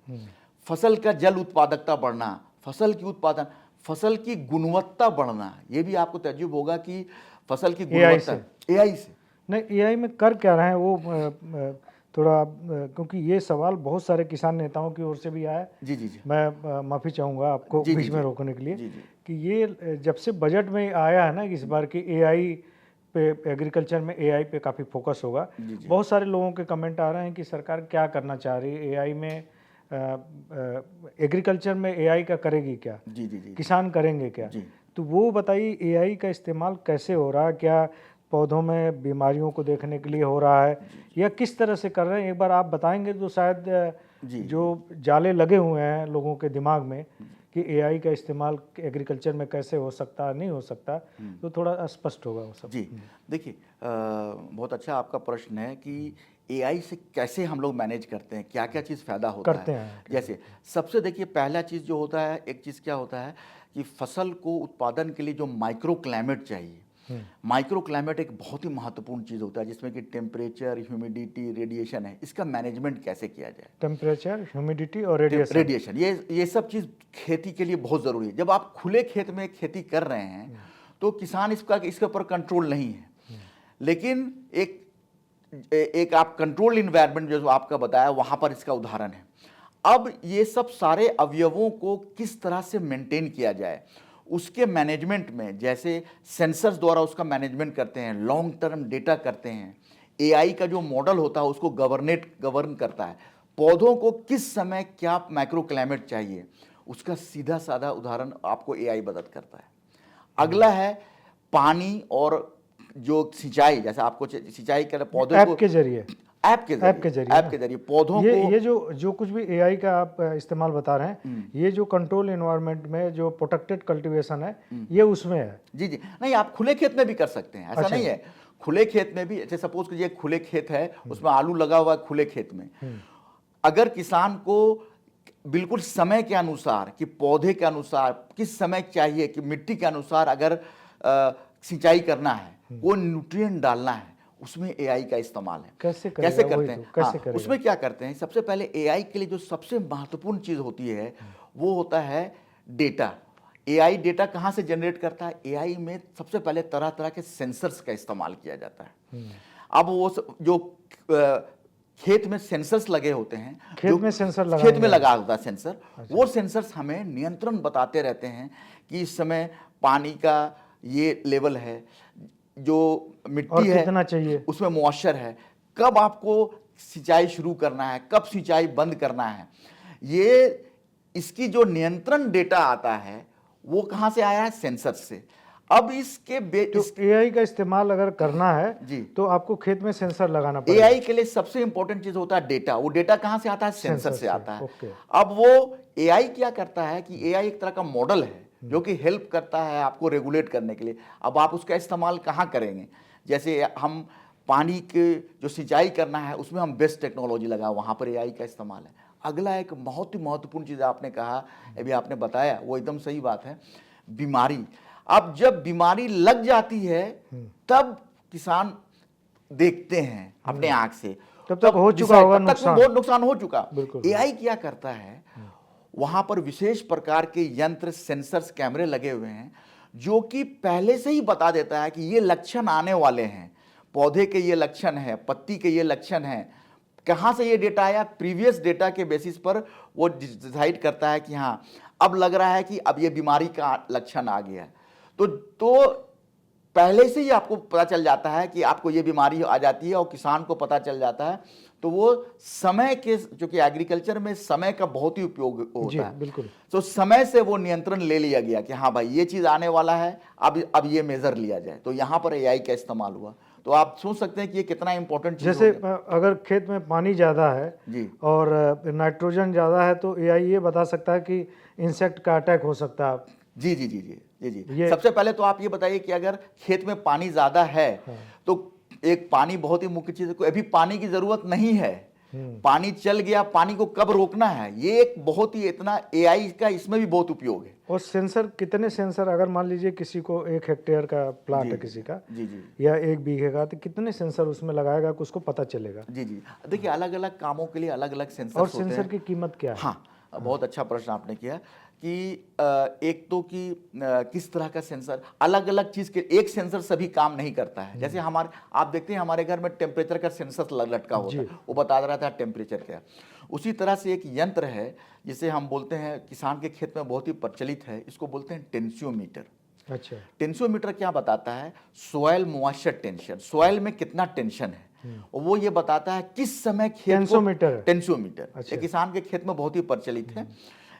फसल का जल उत्पादकता बढ़ना, फसल की गुणवत्ता बढ़ना। ये भी आपको तजुब होगा कि फसल की गुणवत्ता एआई से नहीं, एआई में कर क्या रहे हैं वो थोड़ा, क्योंकि ये सवाल बहुत सारे किसान नेताओं की ओर से भी आया। जी। मैं माफ़ी चाहूँगा आपको बीच में रोकने के लिए कि ये जब से बजट में आया है ना इस बार की एआई पे, एग्रीकल्चर में एआई पे काफ़ी फोकस होगा। बहुत सारे लोगों के कमेंट आ रहे हैं कि सरकार क्या करना चाह रही है एआई में, एग्रीकल्चर में एआई का करेगी क्या? जी। किसान करेंगे क्या? तो वो बताइए, एआई का इस्तेमाल कैसे हो रहा है? क्या पौधों में बीमारियों को देखने के लिए हो रहा है या किस तरह से कर रहे हैं? एक बार आप बताएंगे तो शायद जो जाले लगे हुए हैं लोगों के दिमाग में कि एआई का इस्तेमाल एग्रीकल्चर में कैसे हो सकता नहीं हो सकता, तो थोड़ा स्पष्ट होगा वो सब। जी, देखिए, बहुत अच्छा आपका प्रश्न है कि एआई से कैसे हम लोग मैनेज करते हैं, क्या क्या चीज़ फ़ायदा होता है। जैसे सबसे देखिए, पहला चीज़ जो होता है, एक चीज़ क्या होता है कि फसल को उत्पादन के लिए जो माइक्रो क्लाइमेट चाहिए, माइक्रो क्लाइमेट एक बहुत ही महत्वपूर्ण चीज़ होता है, जिसमें कि टेम्परेचर, ह्यूमिडिटी, रेडिएशन है। इसका मैनेजमेंट कैसे किया जाए? टेम्परेचर, ह्यूमिडिटी और रेडिएशन, ये सब चीज़ खेती के लिए बहुत ज़रूरी है। जब आप खुले खेत में खेती कर रहे हैं तो किसान इसके ऊपर कंट्रोल नहीं है। लेकिन एक आप कंट्रोल इन्वायरमेंट जो आपका बताया, वहाँ पर इसका उदाहरण है। अब ये सब सारे अवयवों को किस तरह से मेंटेन किया जाए, उसके मैनेजमेंट में जैसे सेंसर्स द्वारा उसका मैनेजमेंट करते हैं, लॉन्ग टर्म डेटा करते हैं, एआई का जो मॉडल होता है उसको गवर्न करता है, पौधों को किस समय क्या माइक्रो क्लाइमेट चाहिए उसका सीधा साधा उदाहरण आपको एआई मदद करता है। अगला है पानी और जो सिंचाई, जैसे आपको सिंचाई कर पौधों ऐप को के जरिए ऐप के जरिए पौधों को ये जो कुछ भी एआई का आप इस्तेमाल बता रहे हैं, ये जो कंट्रोल एनवायरनमेंट में जो प्रोटेक्टेड कल्टीवेशन है ये उसमें है। जी जी, नहीं आप खुले खेत में भी कर सकते हैं, ऐसा अच्छा। नहीं है। खुले खेत में भी, जैसे सपोज कीजिए खुले खेत है, उसमें आलू लगा हुआ है खुले खेत में, अगर किसान को बिल्कुल समय के अनुसार कि पौधे के अनुसार किस समय चाहिए कि मिट्टी के अनुसार अगर सिंचाई करना है, वो न्यूट्रिएंट डालना है, उसमें एआई का इस्तेमाल है। कैसे करते हैं? कैसे करेगा? उसमें क्या करते हैं, सबसे पहले एआई के लिए जो सबसे महत्वपूर्ण चीज होती है वो होता है डेटा। एआई डेटा कहाँ से जनरेट करता है? एआई में सबसे पहले तरह तरह के सेंसर्स का इस्तेमाल किया जाता है। अब वो जो खेत में सेंसर्स लगे होते हैं, खेत में सेंसर लगा खेत में लगा होता है सेंसर, वो सेंसर्स हमें नियंत्रण बताते रहते हैं कि इस समय पानी का ये लेवल है, जो मिट्टी है कितना चाहिए, उसमें मॉइस्चर है, कब आपको सिंचाई शुरू करना है, कब सिंचाई बंद करना है। ये इसकी जो नियंत्रण डेटा आता है वो कहाँ से आया है? सेंसर से। अब इसके तो एआई का इस्तेमाल अगर करना है जी, तो आपको खेत में सेंसर लगाना पड़ेगा। एआई के लिए सबसे इंपॉर्टेंट चीज होता है डेटा। वो डेटा कहाँ से आता है? सेंसर से आता है। ओके। अब वो एआई क्या करता है कि एआई एक तरह का मॉडल है जो कि हेल्प करता है आपको रेगुलेट करने के लिए। अब आप उसका इस्तेमाल कहाँ करेंगे? जैसे हम पानी के जो सिंचाई करना है उसमें हम बेस्ट टेक्नोलॉजी लगा, वहाँ पर एआई का इस्तेमाल है। अगला एक बहुत ही महत्वपूर्ण चीज़ आपने कहा, अभी आपने बताया, वो एकदम सही बात है, बीमारी। अब जब बीमारी लग जाती है तब किसान देखते हैं अपने आंख से, तब तक हो चुका होगा तब तक बहुत नुकसान हो चुका। बिल्कुल। एआई क्या करता है, वहां पर विशेष प्रकार के यंत्र, सेंसर्स, कैमरे लगे हुए हैं जो कि पहले से ही बता देता है कि ये लक्षण आने वाले हैं, पौधे के ये लक्षण है, पत्ती के ये लक्षण है। कहाँ से ये डेटा आया? प्रीवियस डेटा के बेसिस पर वो डिसाइड करता है कि हाँ अब लग रहा है कि अब ये बीमारी का लक्षण आ गया है। तो पहले से ही आपको पता चल जाता है कि आपको ये बीमारी आ जाती है और किसान को पता चल जाता है। तो वो समय के, जो कि एग्रीकल्चर में समय का बहुत ही उपयोग होता है, बिल्कुल। तो समय से वो नियंत्रण ले लिया गया कि हाँ भाई ये चीज आने वाला है, अब ये मेजर लिया जाए। तो यहाँ पर एआई का इस्तेमाल हुआ। तो आप सोच सकते हैं कि ये कितना इंपॉर्टेंट चीज जैसे अगर खेत में पानी ज़्यादा है जी और नाइट्रोजन ज़्यादा है तो एआई ये बता सकता है कि इंसेक्ट का अटैक हो सकता है। जी जी जी जी जी जी। सबसे पहले तो आप ये बताइए कि अगर खेत में पानी ज्यादा है तो एक पानी बहुत ही मुख्य चीज है, अभी पानी की जरूरत नहीं है, पानी चल गया, पानी को कब रोकना है, ये एक बहुत ही इतना एआई का इसमें भी बहुत उपयोग है। और सेंसर, कितने सेंसर, अगर मान लीजिए किसी को 1 हेक्टेयर का प्लाट है किसी का, जी जी, या 1 बीघे का, तो कितने सेंसर उसमें लगाएगा कि उसको पता चलेगा? जी जी, देखिए अलग अलग कामों के लिए अलग अलग सेंसर और सेंसर की कीमत क्या है? हाँ, बहुत अच्छा प्रश्न आपने किया कि एक तो कि किस तरह का सेंसर, अलग अलग चीज के, एक सेंसर सभी काम नहीं करता है। जैसे हमारे, आप देखते हैं हमारे घर में टेम्परेचर का सेंसर लटका होता है, वो बता रहा था टेम्परेचर क्या। उसी तरह से एक यंत्र है जिसे हम बोलते हैं, किसान के खेत में बहुत ही प्रचलित है, इसको बोलते हैं टेंसियोमीटर। अच्छा। टेंसियोमीटर क्या बताता है? सोयल मॉइस्चर टेंशन, सोयल में कितना टेंशन है, और वो ये बताता है किस समय खेत टेंसियोमीटर। टेंसियोमीटर अच्छा। किसान के खेत में बहुत ही प्रचलित है।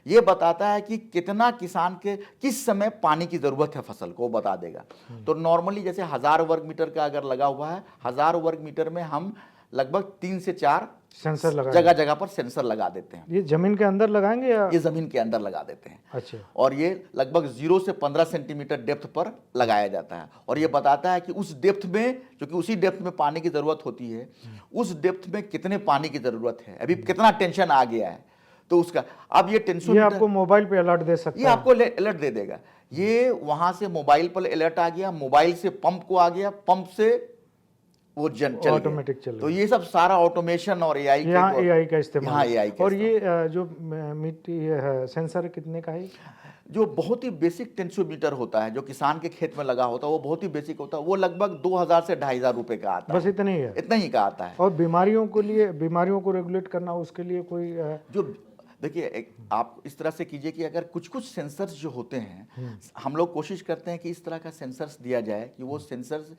ये बताता है कि कितना किसान के किस समय पानी की जरूरत है, फसल को बता देगा। तो नॉर्मली जैसे 1000 वर्ग मीटर का अगर लगा हुआ है, 1000 वर्ग मीटर में हम लगभग 3 से 4 सेंसर लगा, जगह जगह पर सेंसर लगा देते हैं। ये जमीन के अंदर लगाएंगे या? ये जमीन के अंदर लगा देते हैं। अच्छा। और ये लगभग 0 से 15 सेंटीमीटर डेप्थ पर लगाया जाता है, और ये बताता है कि उस डेप्थ में, जो कि उसी डेप्थ में पानी की जरूरत होती है, उस डेप्थ में कितने पानी की जरूरत है, अभी कितना टेंशन आ गया है, तो उसका। अब ये टेंशन, ये आपको मोबाइल पे अलर्ट दे सकता है? ये आपको अलर्ट दे देगा। ये वहां से मोबाइल पर अलर्ट आ गया, मोबाइल से पंप को आ गया, पंप से वो चल ऑटोमेटिक चल। तो ये सब सारा ऑटोमेशन और एआई यहाँ एआई का इस्तेमाल। यहाँ एआई का। और ये जो मिट्टी है सेंसर कितने का है? जो बहुत ही बेसिक टेंसियोमीटर होता है, जो किसान के खेत में लगा होता है, वो बहुत ही बेसिक होता है, वो लगभग 2000 से 2500 रुपए का आता है। बस इतना ही है? इतना ही का आता है। और बीमारियों के लिए, बीमारियों को रेगुलेट करना, उसके लिए कोई जो देखिए आप इस तरह से कीजिए कि अगर कुछ कुछ सेंसर्स जो होते हैं, हम लोग कोशिश करते हैं कि इस तरह का सेंसर्स दिया जाए कि वो सेंसर्स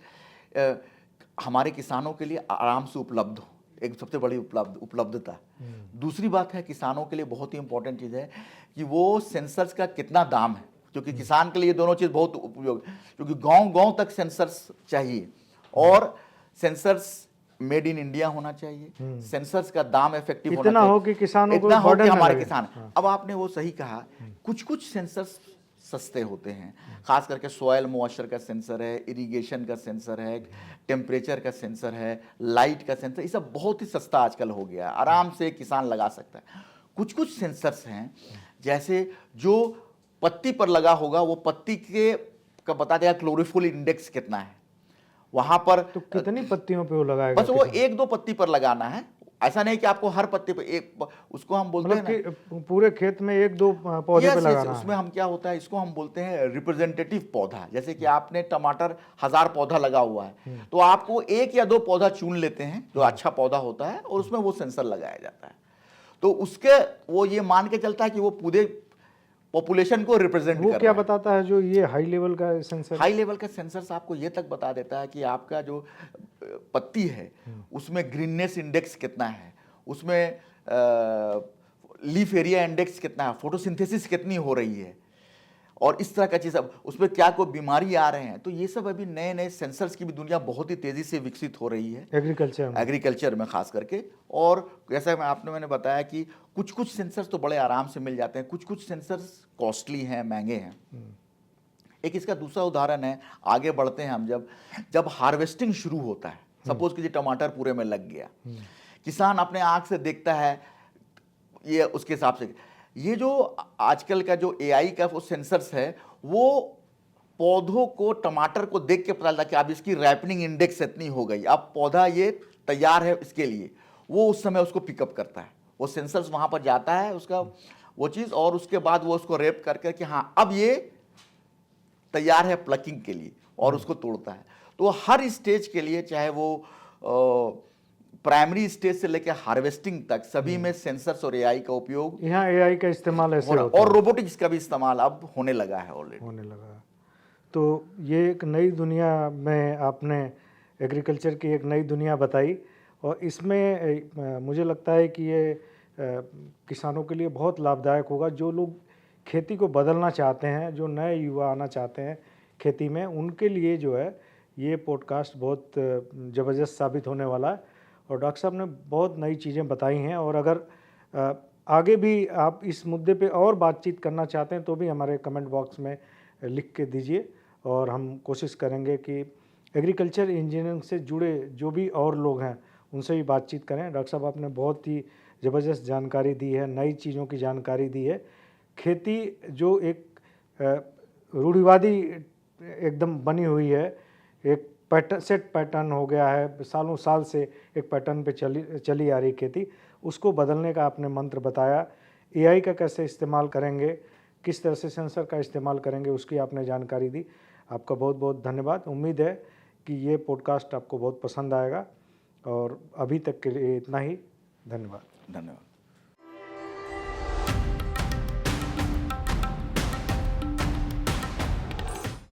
हमारे किसानों के लिए आराम से उपलब्ध हो, एक सबसे बड़ी उपलब्धता। दूसरी बात है किसानों के लिए बहुत ही इंपॉर्टेंट चीज़ है कि वो सेंसर्स का कितना दाम है, क्योंकि किसान के लिए दोनों चीज़ बहुत उपयोग, क्योंकि गांव गांव तक सेंसर्स चाहिए और सेंसर्स मेड इन इंडिया होना चाहिए, सेंसर्स का दाम इफेक्टिव होना इतना चाहिए, हो कि किसानों को इतना हो कि burden न हमारे लगे। किसान। अब आपने वो सही कहा, कुछ कुछ सेंसर्स सस्ते होते हैं, खास करके सॉयल मॉइस्चर का सेंसर है, इरिगेशन का सेंसर है, टेम्परेचर का सेंसर है, लाइट का सेंसर, ये सब बहुत ही सस्ता आजकल हो गया, आराम से किसान लगा सकता है। कुछ कुछ सेंसर्स हैं जैसे जो पत्ती पर लगा होगा, वो पत्ती के का बता देगा क्लोरोफिल इंडेक्स कितना है वहां पर, तो कितनी पत्तियों पे वो लगाएगा बस वो एक दो पत्ती पर लगाना है, ऐसा नहीं कि आपको हर पत्ती पर एक, उसको हम बोलते हैं मतलब ना, कि पूरे खेत में एक दो पौधे पे यस, लगाना उसमें है। हम क्या होता है, इसको हम बोलते हैं रिप्रेजेंटेटिव पौधा। जैसे कि आपने टमाटर 1000 पौधा लगा हुआ है, तो आपको एक या दो पौधा चुन लेते हैं जो अच्छा पौधा होता है और उसमें वो सेंसर लगाया जाता है, तो उसके वो ये मान के चलता है कि वो पूरे पॉपुलेशन को रिप्रेजेंट वो कर क्या रहा है। बताता है जो ये हाई लेवल का सेंसर? हाई लेवल का सेंसर्स आपको ये तक बता देता है कि आपका जो पत्ती है उसमें ग्रीननेस इंडेक्स कितना है, उसमें लीफ एरिया इंडेक्स कितना है, फोटोसिंथेसिस कितनी हो रही है, और इस तरह का चीज़, अब उसमें क्या कोई बीमारी आ रहे हैं। तो ये सब अभी नए नए सेंसर्स की भी दुनिया बहुत ही तेज़ी से विकसित हो रही है एग्रीकल्चर में खास करके। और जैसा मैंने बताया कि कुछ कुछ सेंसर्स तो बड़े आराम से मिल जाते हैं, कुछ कुछ सेंसर्स कॉस्टली हैं, महंगे हैं। एक इसका दूसरा उदाहरण है, आगे बढ़ते हैं हम, जब हार्वेस्टिंग शुरू होता है, सपोज कीजिए टमाटर पूरे में लग गया, किसान अपने आंख से देखता है, ये उसके हिसाब से, ये जो आजकल का जो एआई का वो सेंसर्स है, वो पौधों को, टमाटर को देख के पता चलता कि अब इसकी रैपनिंग इंडेक्स इतनी हो गई, अब पौधा ये तैयार है इसके लिए, वो उस समय उसको पिकअप करता है, वो सेंसर्स वहां पर जाता है उसका वो चीज़, और उसके बाद वो उसको रैप करके कि हाँ अब ये तैयार है प्लकिंग के लिए, और उसको तोड़ता है। तो हर स्टेज के लिए, चाहे वो प्राइमरी स्टेज से लेकर हार्वेस्टिंग तक, सभी में सेंसर्स और एआई का उपयोग, यहाँ एआई का इस्तेमाल ऐसे और होता है, रोबोटिक्स का भी इस्तेमाल अब होने लगा है ऑलरेडी। होने लगा है। तो ये एक नई दुनिया में आपने एग्रीकल्चर की एक नई दुनिया बताई, और इसमें मुझे लगता है कि ये किसानों के लिए बहुत लाभदायक होगा। जो लोग खेती को बदलना चाहते हैं, जो नए युवा आना चाहते हैं खेती में, उनके लिए जो है ये पॉडकास्ट बहुत ज़बरदस्त साबित होने वाला है। और डॉक्टर साहब ने बहुत नई चीज़ें बताई हैं, और अगर आगे भी आप इस मुद्दे पे और बातचीत करना चाहते हैं तो भी हमारे कमेंट बॉक्स में लिख के दीजिए, और हम कोशिश करेंगे कि एग्रीकल्चर इंजीनियरिंग से जुड़े जो भी और लोग हैं उनसे भी बातचीत करें। डॉक्टर साहब आपने बहुत ही ज़बरदस्त जानकारी दी है, नई चीज़ों की जानकारी दी है। खेती जो एक रूढ़िवादी एकदम बनी हुई है, एक सेट पैटर्न हो गया है, सालों साल से एक पैटर्न पे चली आ रही खेती, उसको बदलने का आपने मंत्र बताया। एआई का कैसे इस्तेमाल करेंगे, किस तरह से सेंसर का इस्तेमाल करेंगे, उसकी आपने जानकारी दी। आपका बहुत बहुत धन्यवाद। उम्मीद है कि ये पॉडकास्ट आपको बहुत पसंद आएगा, और अभी तक के लिए इतना ही। धन्यवाद।